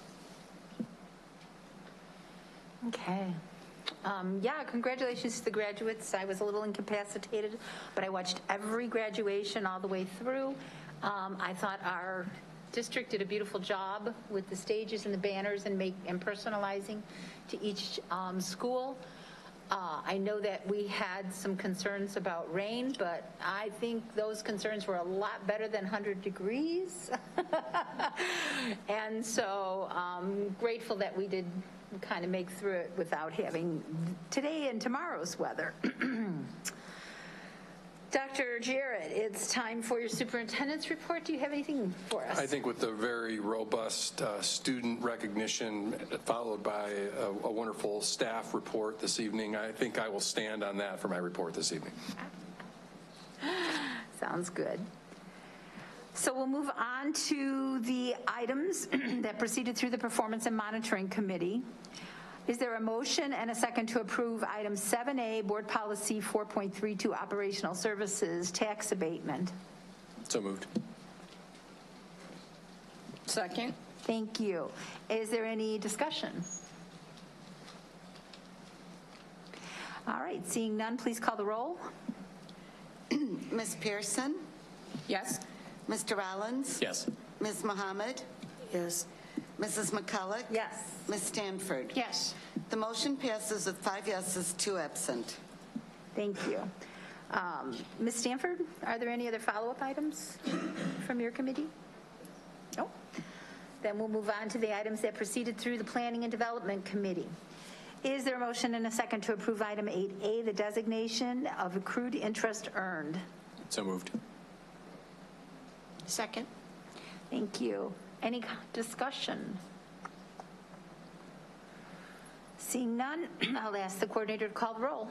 Okay. Yeah, congratulations to the graduates. I was a little incapacitated, but I watched every graduation all the way through. I thought our district did a beautiful job with the stages and the banners and personalizing to each school. I know that we had some concerns about rain, but I think those concerns were a lot better than 100 degrees. And so I'm grateful that we did kind of make through it without having today and tomorrow's weather. Dr. Jarrett, it's time for your superintendent's report. Do you have anything for us? I think with the very robust student recognition followed by a wonderful staff report this evening, I think I will stand on that for my report this evening. Sounds good. So we'll move on to the items that proceeded through the Performance and Monitoring Committee. Is there a motion and a second to approve item 7A, Board Policy 4.32, Operational Services, Tax Abatement? So moved. Second. Thank you. Is there any discussion? All right, seeing none, please call the roll. Ms. Pearson? Yes. Mr. Rollins? Yes. Ms. Mohammed? Yes. Mrs. McCulloch? Yes. Ms. Stanford? Yes. The motion passes with 5 yeses, 2 absent. Thank you. Ms. Stanford, are there any other follow-up items from your committee? No. Then we'll move on to the items that proceeded through the Planning and Development Committee. Is there a motion and a second to approve item 8A, the designation of accrued interest earned? So moved. Second. Thank you. Any discussion? Seeing none, I'll ask the coordinator to call the roll.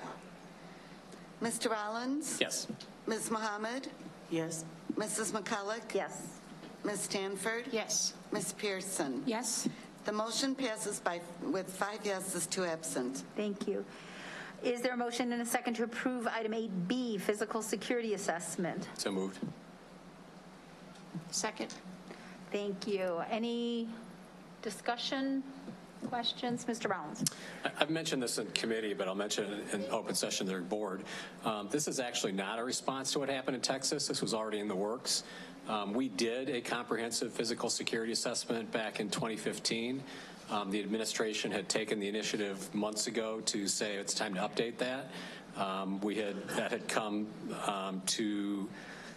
Mr. Rollins? Yes. Ms. Mohammed? Yes. Mrs. McCulloch? Yes. Ms. Stanford? Yes. Ms. Pearson? Yes. The motion passes with 5 yeses, 2 absent. Thank you. Is there a motion and a second to approve item 8B, physical security assessment? So moved. Second. Thank you. Any discussion, questions? Mr. Rollins. I've mentioned this in committee, but I'll mention it in open session to the board. This is actually not a response to what happened in Texas. This was already in the works. We did a comprehensive physical security assessment back in 2015. The administration had taken the initiative months ago to say it's time to update that. That had come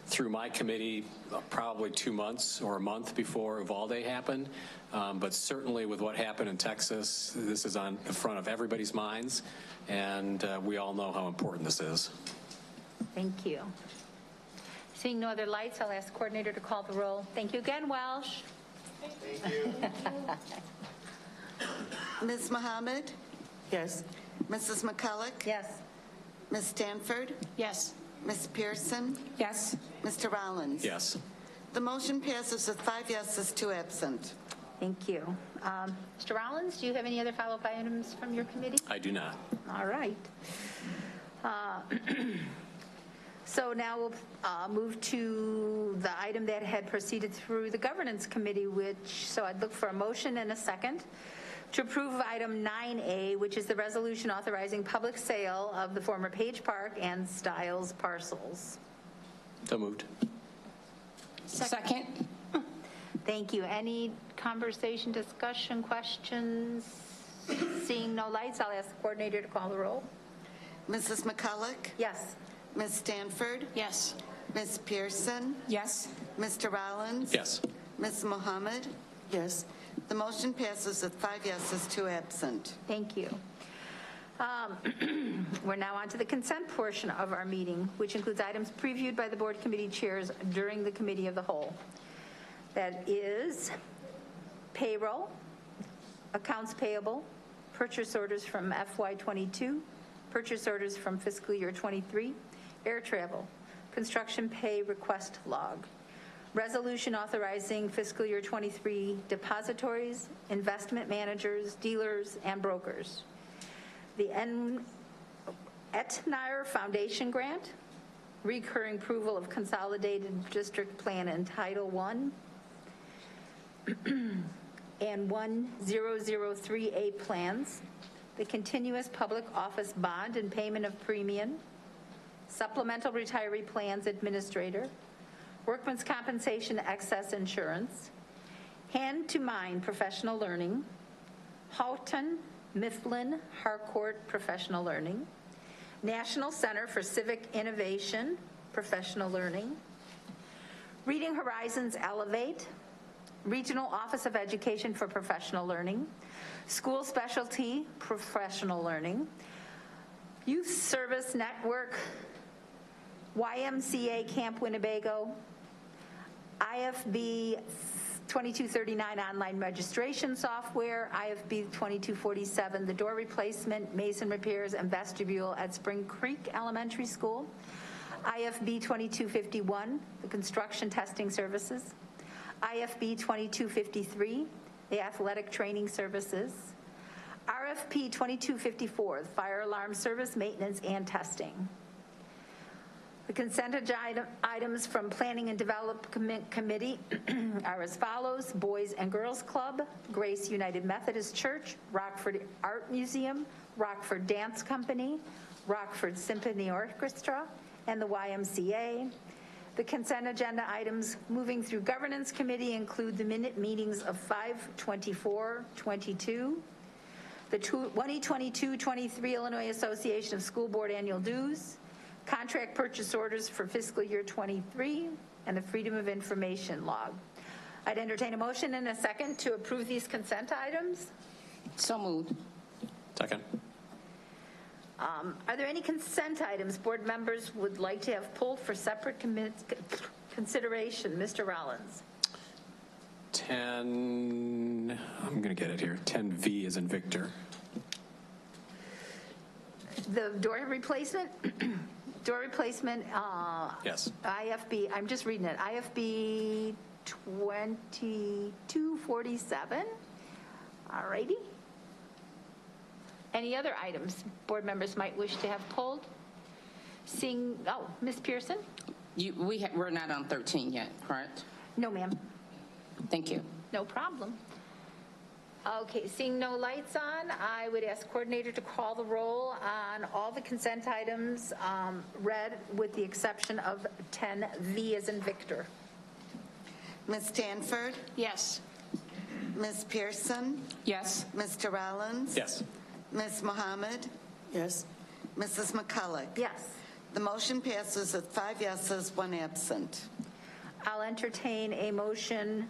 through my committee probably 2 months or a month before Uvalde happened. But certainly with what happened in Texas, this is on the front of everybody's minds, and we all know how important this is. Thank you. Seeing no other lights, I'll ask the coordinator to call the roll. Thank you again, Welsh. Thank you. Ms. Mohammed? Yes. Mrs. McCulloch? Yes. Ms. Stanford? Yes. Ms. Pearson? Yes. Mr. Rollins? Yes. The motion passes with 5 yeses, 2 absent. Thank you. Mr. Rollins, do you have any other follow-up items from your committee? I do not. All right. So now we'll move to the item that had proceeded through the Governance Committee, so I'd look for a motion and a second to approve item 9A, which is the resolution authorizing public sale of the former Page Park and Stiles parcels. So moved. Second. Thank you. Any conversation, discussion, questions? Seeing no lights, I'll ask the coordinator to call the roll. Mrs. McCulloch? Yes. Ms. Stanford? Yes. Ms. Pearson? Yes. Mr. Rollins? Yes. Ms. Mohammed? Yes. The motion passes with 5 yeses, 2 absent. Thank you. We're now on to the consent portion of our meeting, which includes items previewed by the board committee chairs during the committee of the whole. That is payroll, accounts payable, purchase orders from FY22, purchase orders from fiscal year 23, air travel, construction pay request log, resolution authorizing fiscal year 23 depositories, investment managers, dealers, and brokers, the Etnire Foundation grant, recurring approval of consolidated district plan and Title I, and 1003A plans, the continuous public office bond and payment of premium, supplemental retiree plans administrator, workman's compensation excess insurance, hand to mind professional learning, Houghton Mifflin Harcourt Professional Learning, National Center for Civic Innovation Professional Learning, Reading Horizons Elevate, Regional Office of Education for Professional Learning, School Specialty Professional Learning, Youth Service Network, YMCA Camp Winnebago, IFB 2239 online registration software, IFB 2247, the door replacement, mason repairs, and vestibule at Spring Creek Elementary School, IFB 2251, the construction testing services, IFB 2253, the athletic training services, RFP 2254, the fire alarm service, maintenance, and testing. The consent items from Planning and Development Committee are as follows: Boys and Girls Club, Grace United Methodist Church, Rockford Art Museum, Rockford Dance Company, Rockford Symphony Orchestra, and the YMCA. The consent agenda items moving through Governance Committee include the minute meetings of 5/24/22, the 2022-23 Illinois Association of School Board annual dues, contract purchase orders for fiscal year 23, and the Freedom of Information log. I'd entertain a motion and a second to approve these consent items. So moved. Second. Are there any consent items board members would like to have pulled for separate consideration? Mr. Rollins. 10, I'm going to get it here. 10V is in Victor. The door replacement? Door replacement, Yes. IFB, I'm just reading it, IFB 2247. All righty. Any other items board members might wish to have pulled? Seeing, Ms. Pearson? We're not on 13 yet, correct? No, ma'am. Thank you. No problem. Okay, seeing no lights on, I would ask coordinator to call the roll on all the consent items read with the exception of 10V as in Victor. Ms. Stanford? Yes. Ms. Pearson? Yes. Mr. Rollins? Yes. Ms. Mohammed? Yes. Mrs. McCulloch? Yes. The motion passes with 5 yeses, 1 absent. I'll entertain a motion,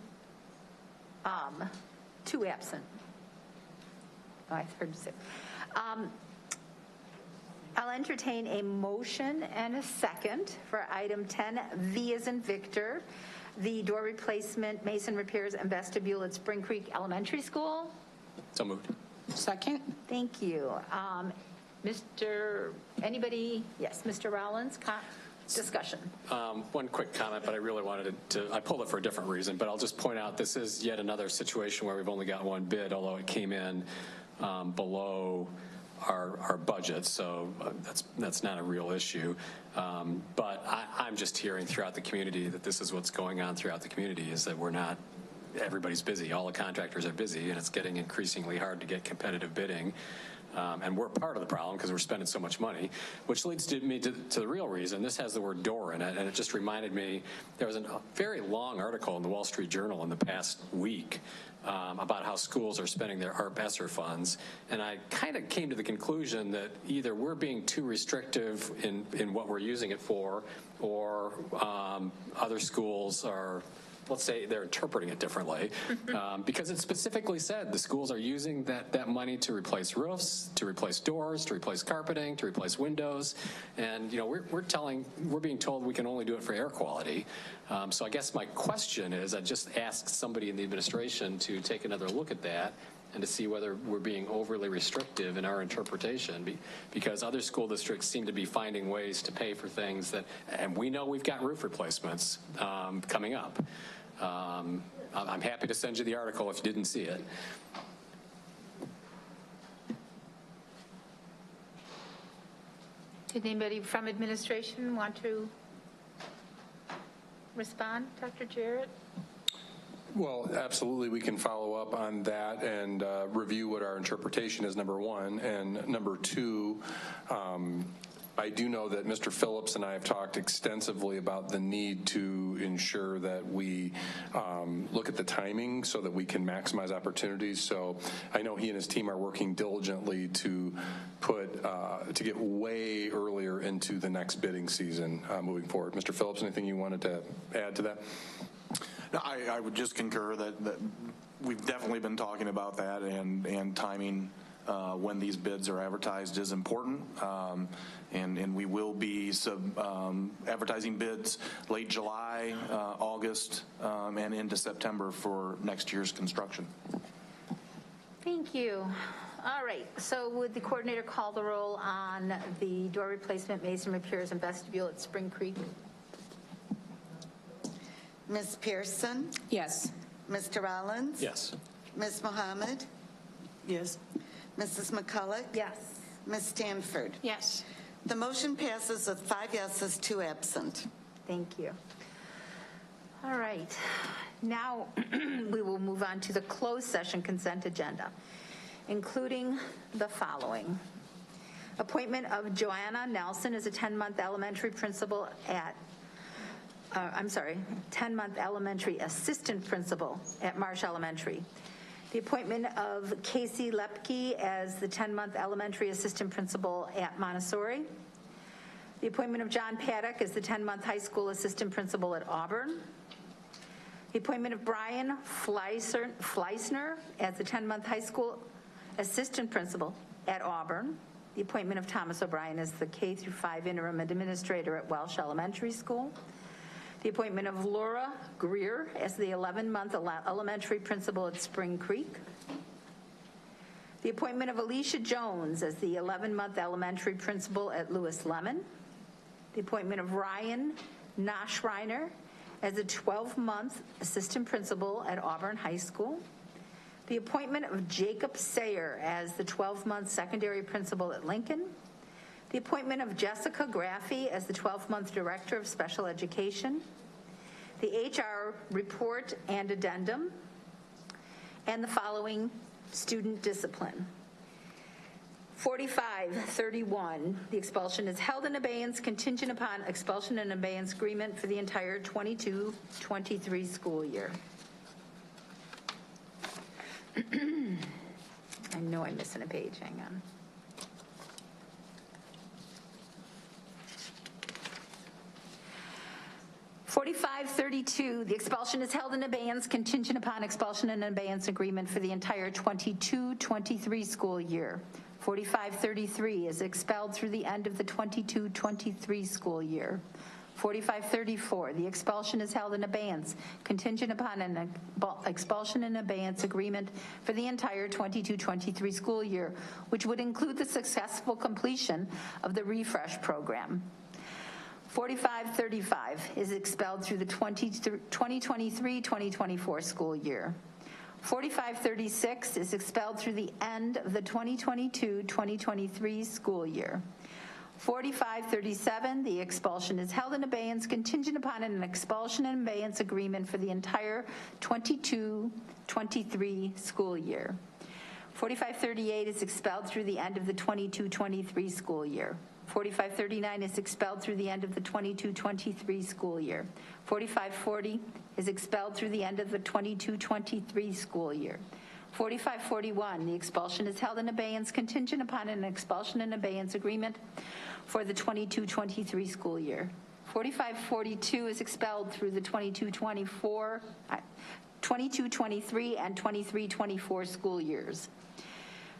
2 absent. Oh, I heard 6. I'll entertain a motion and a second for item 10V as in Victor, the door replacement, mason repairs, and vestibule at Spring Creek Elementary School. So moved. Second. Thank you. Anybody? Yes, Mr. Rollins, discussion. One quick comment, but I really wanted I pulled it for a different reason, but I'll just point out this is yet another situation where we've only got one bid, although it came in below our budget, so that's not a real issue. But I'm just hearing throughout the community that this is what's going on throughout the community, is that everybody's busy. All the contractors are busy, and it's getting increasingly hard to get competitive bidding. And we're part of the problem because we're spending so much money, which leads me to the real reason. This has the word door in it, and it just reminded me, there was a very long article in the Wall Street Journal in the past week about how schools are spending their ESSER funds, and I kind of came to the conclusion that either we're being too restrictive in what we're using it for, or other schools are, let's say, they're interpreting it differently, because it specifically said the schools are using that money to replace roofs, to replace doors, to replace carpeting, to replace windows, and we're being told we can only do it for air quality. So I guess my question is, I just asked somebody in the administration to take another look at that and to see whether we're being overly restrictive in our interpretation, because other school districts seem to be finding ways to pay for things that, and we know we've got roof replacements coming up. I'm happy to send you the article if you didn't see it. Did anybody from administration want to respond? Dr. Jarrett? Well, absolutely, we can follow up on that and review what our interpretation is, number one. And number two, I do know that Mr. Phillips and I have talked extensively about the need to ensure that we look at the timing so that we can maximize opportunities. So I know he and his team are working diligently to to get way earlier into the next bidding season moving forward. Mr. Phillips, anything you wanted to add to that? No, I would just concur that we've definitely been talking about that, and timing when these bids are advertised is important. And we will be advertising bids late July, August, and into September for next year's construction. Thank you. All right, so would the coordinator call the roll on the door replacement, mason repairs, and vestibule at Spring Creek? Ms. Pearson? Yes. Mr. Rollins? Yes. Ms. Mohammed? Yes. Mrs. McCulloch? Yes. Ms. Stanford? Yes. The motion passes with 5 yeses, 2 absent. Thank you. All right, now we will move on to the closed session consent agenda, including the following. Appointment of Joanna Nelson as a 10-month elementary principal at 10-month elementary assistant principal at Marsh Elementary. The appointment of Casey Lepke as the 10-month elementary assistant principal at Montessori. The appointment of John Paddock as the 10-month high school assistant principal at Auburn. The appointment of Brian Fleisner as the 10-month high school assistant principal at Auburn. The appointment of Thomas O'Brien as the K-5 interim administrator at Welsh Elementary School. The appointment of Laura Greer as the 11-month elementary principal at Spring Creek. The appointment of Alicia Jones as the 11-month elementary principal at Lewis Lemon. The appointment of Ryan Noschreiner as a 12-month assistant principal at Auburn High School. The appointment of Jacob Sayer as the 12-month secondary principal at Lincoln. The appointment of Jessica Graffey as the 12-month director of special education. The HR report and addendum. And the following student discipline. 4531, the expulsion is held in abeyance contingent upon expulsion and abeyance agreement for the entire 22-23 school year. I know I'm missing a page, hang on. .4532, the expulsion is held in abeyance contingent upon expulsion and abeyance agreement for the entire 22-23 school year. 4533 is expelled through the end of the 22-23 school year. 4534, the expulsion is held in abeyance contingent upon an expulsion and abeyance agreement for the entire 22-23 school year, which would include the successful completion of the refresh program. 4535 is expelled through the 2023-2024 school year. 4536 is expelled through the end of the 2022-2023 school year. 4537, the expulsion is held in abeyance contingent upon an expulsion and abeyance agreement for the entire 22-23 school year. 4538 is expelled through the end of the 22-23 school year. 4539 is expelled through the end of the 22-23 school year. 4540 is expelled through the end of the 22-23 school year. 4541, the expulsion is held in abeyance contingent upon an expulsion and abeyance agreement for the 22-23 school year. 4542 is expelled through the 22-23 and 23-24 school years.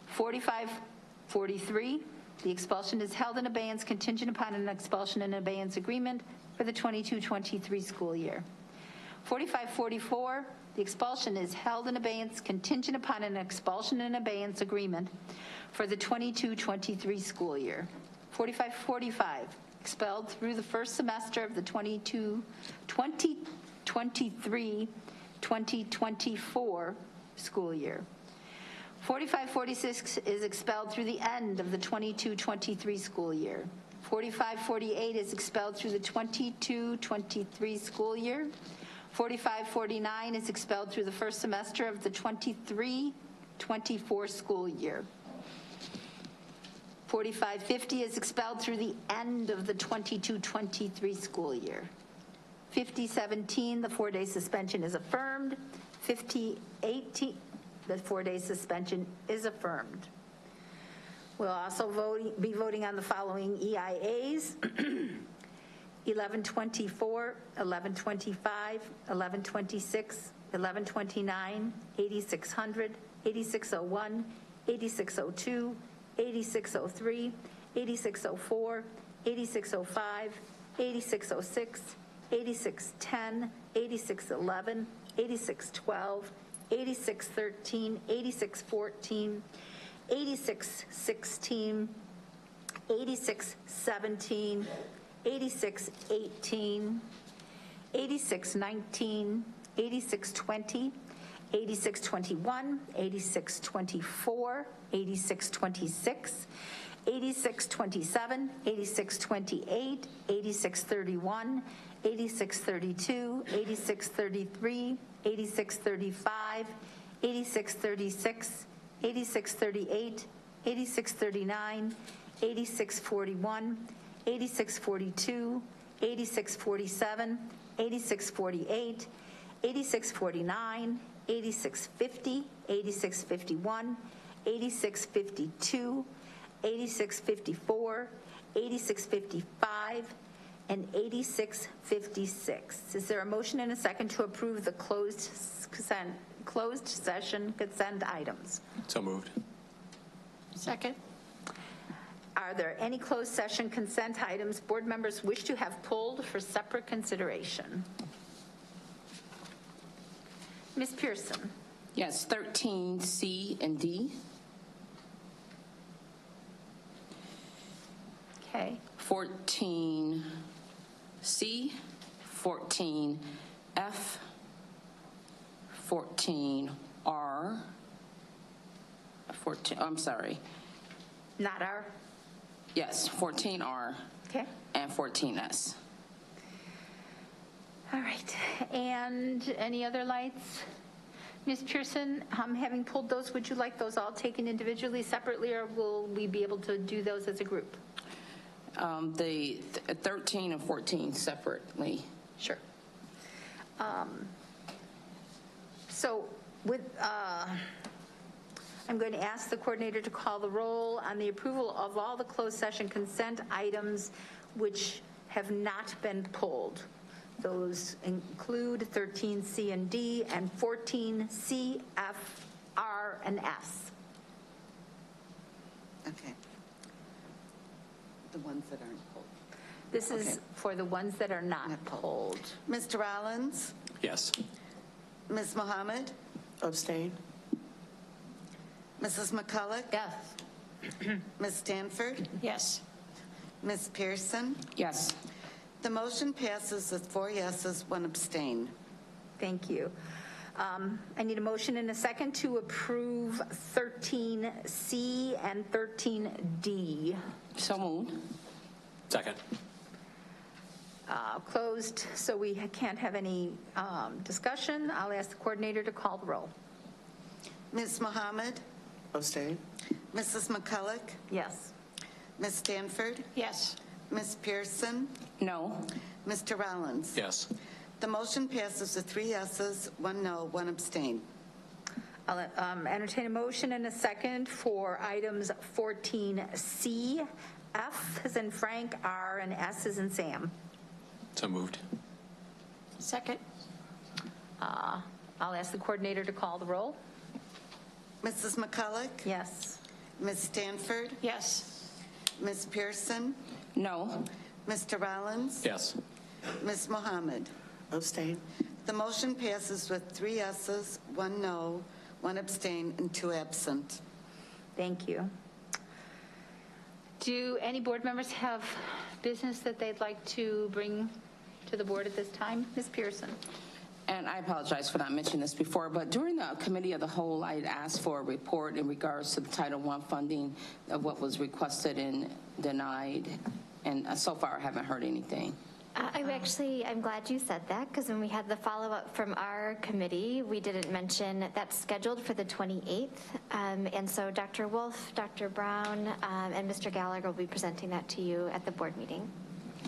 4543, the expulsion is held in abeyance contingent upon an expulsion and abeyance agreement for the 22-23 school year. 4544, the expulsion is held in abeyance contingent upon an expulsion and abeyance agreement for the 22-23 school year. 4545, expelled through the first semester of the 2023-2024 school year. 4546 is expelled through the end of the 22-23 school year. 4548 is expelled through the 22-23 school year. 4549 is expelled through the first semester of the 23-24 school year. 4550 is expelled through the end of the 22-23 school year. 5017, the 4-day suspension is affirmed. 5018, the 4-day suspension is affirmed. We'll also be voting on the following EIAs. 1124, 1125, 1126, 1129, 8600, 8601, 8602, 8603, 8604, 8605, 8606, 8610, 8611, 8612, 8613, 8614, 8616, 8617, 8618, 8619, 8620, 8621, 8624, 8626, 8627, 8628, 8631, 8632, 8633, 8635, 8636, 8638, 8639, 8641, 8642, 8647, 8648, 8649, 8650, 8651, 8652, 8654, 8655, and 8656. Is there a motion and a second to approve the closed session consent items? So moved. Second. Are there any closed session consent items board members wish to have pulled for separate consideration? Ms. Pearson. Yes, 13C and D. Okay. 14C, 14F, 14R, 14, I'm sorry. Not R? Yes, 14R. Okay. And 14S. All right. And any other lights? Ms. Pearson, having pulled those, would you like those all taken individually, separately, or will we be able to do those as a group? The 13 and 14 separately. Sure. So with, I'm going to ask the coordinator to call the roll on the approval of all the closed session consent items which have not been pulled. Those include 13C and D and 14C, F, R, and S. Okay. The ones that aren't pulled. This is for the ones that are not pulled. Mr. Rollins? Yes. Ms. Mohammed? Abstain. Mrs. McCulloch? Yes. Ms. Stanford? Yes. Ms. Pearson? Yes. The motion passes with 4 yeses, 1 abstain. Thank you. I need a motion and a second to approve 13C and 13D. So moved. Second. Closed, so we can't have any discussion. I'll ask the coordinator to call the roll. Ms. Mohammed? Abstain. Mrs. McCulloch? Yes. Ms. Stanford? Yes. Ms. Pearson? No. Mr. Rollins? Yes. The motion passes with 3 yeses, 1 no, 1 abstain. I'll entertain a motion and a second for items 14C, F as in Frank, R, and S as in Sam. So moved. Second. I'll ask the coordinator to call the roll. Mrs. McCulloch? Yes. Ms. Stanford? Yes. Ms. Pearson? No. Mr. Rollins? Yes. Ms. Mohammed? Abstain. The motion passes with 3 yeses, 1 no, 1 abstain, and 2 absent. Thank you. Do any board members have business that they'd like to bring to the board at this time? Ms. Pearson. And I apologize for not mentioning this before, but during the committee of the whole, I had asked for a report in regards to the Title I funding of what was requested and denied, and so far I haven't heard anything. I'm glad you said that, because when we had the follow-up from our committee, we didn't mention that's scheduled for the 28th. And so Dr. Wolf, Dr. Brown, and Mr. Gallagher will be presenting that to you at the board meeting.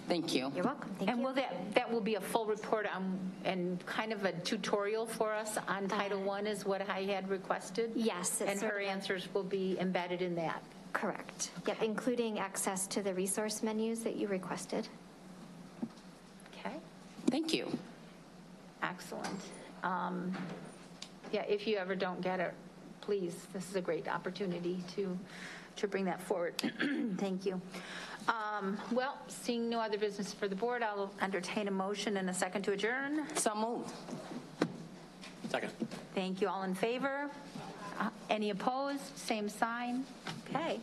Thank you. You're welcome. Thank and you. will that will be a full report and kind of a tutorial for us on Title I is what I had requested? Yes. And her answers will be embedded in that? Correct. Yep, including access to the resource menus that you requested. Okay. Thank you. Excellent. Yeah, if you ever don't get it, please, this is a great opportunity to bring that forward. Thank you. Well, seeing no other business for the board, I'll entertain a motion and a second to adjourn. So moved. Second. Thank you. All in favor? Any opposed? Same sign. Okay.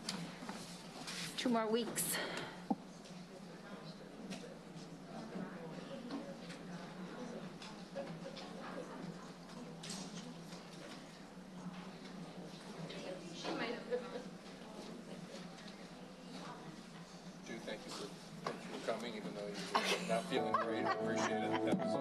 2 more weeks. Thank you for coming, even though you're not feeling great. I appreciate it. That was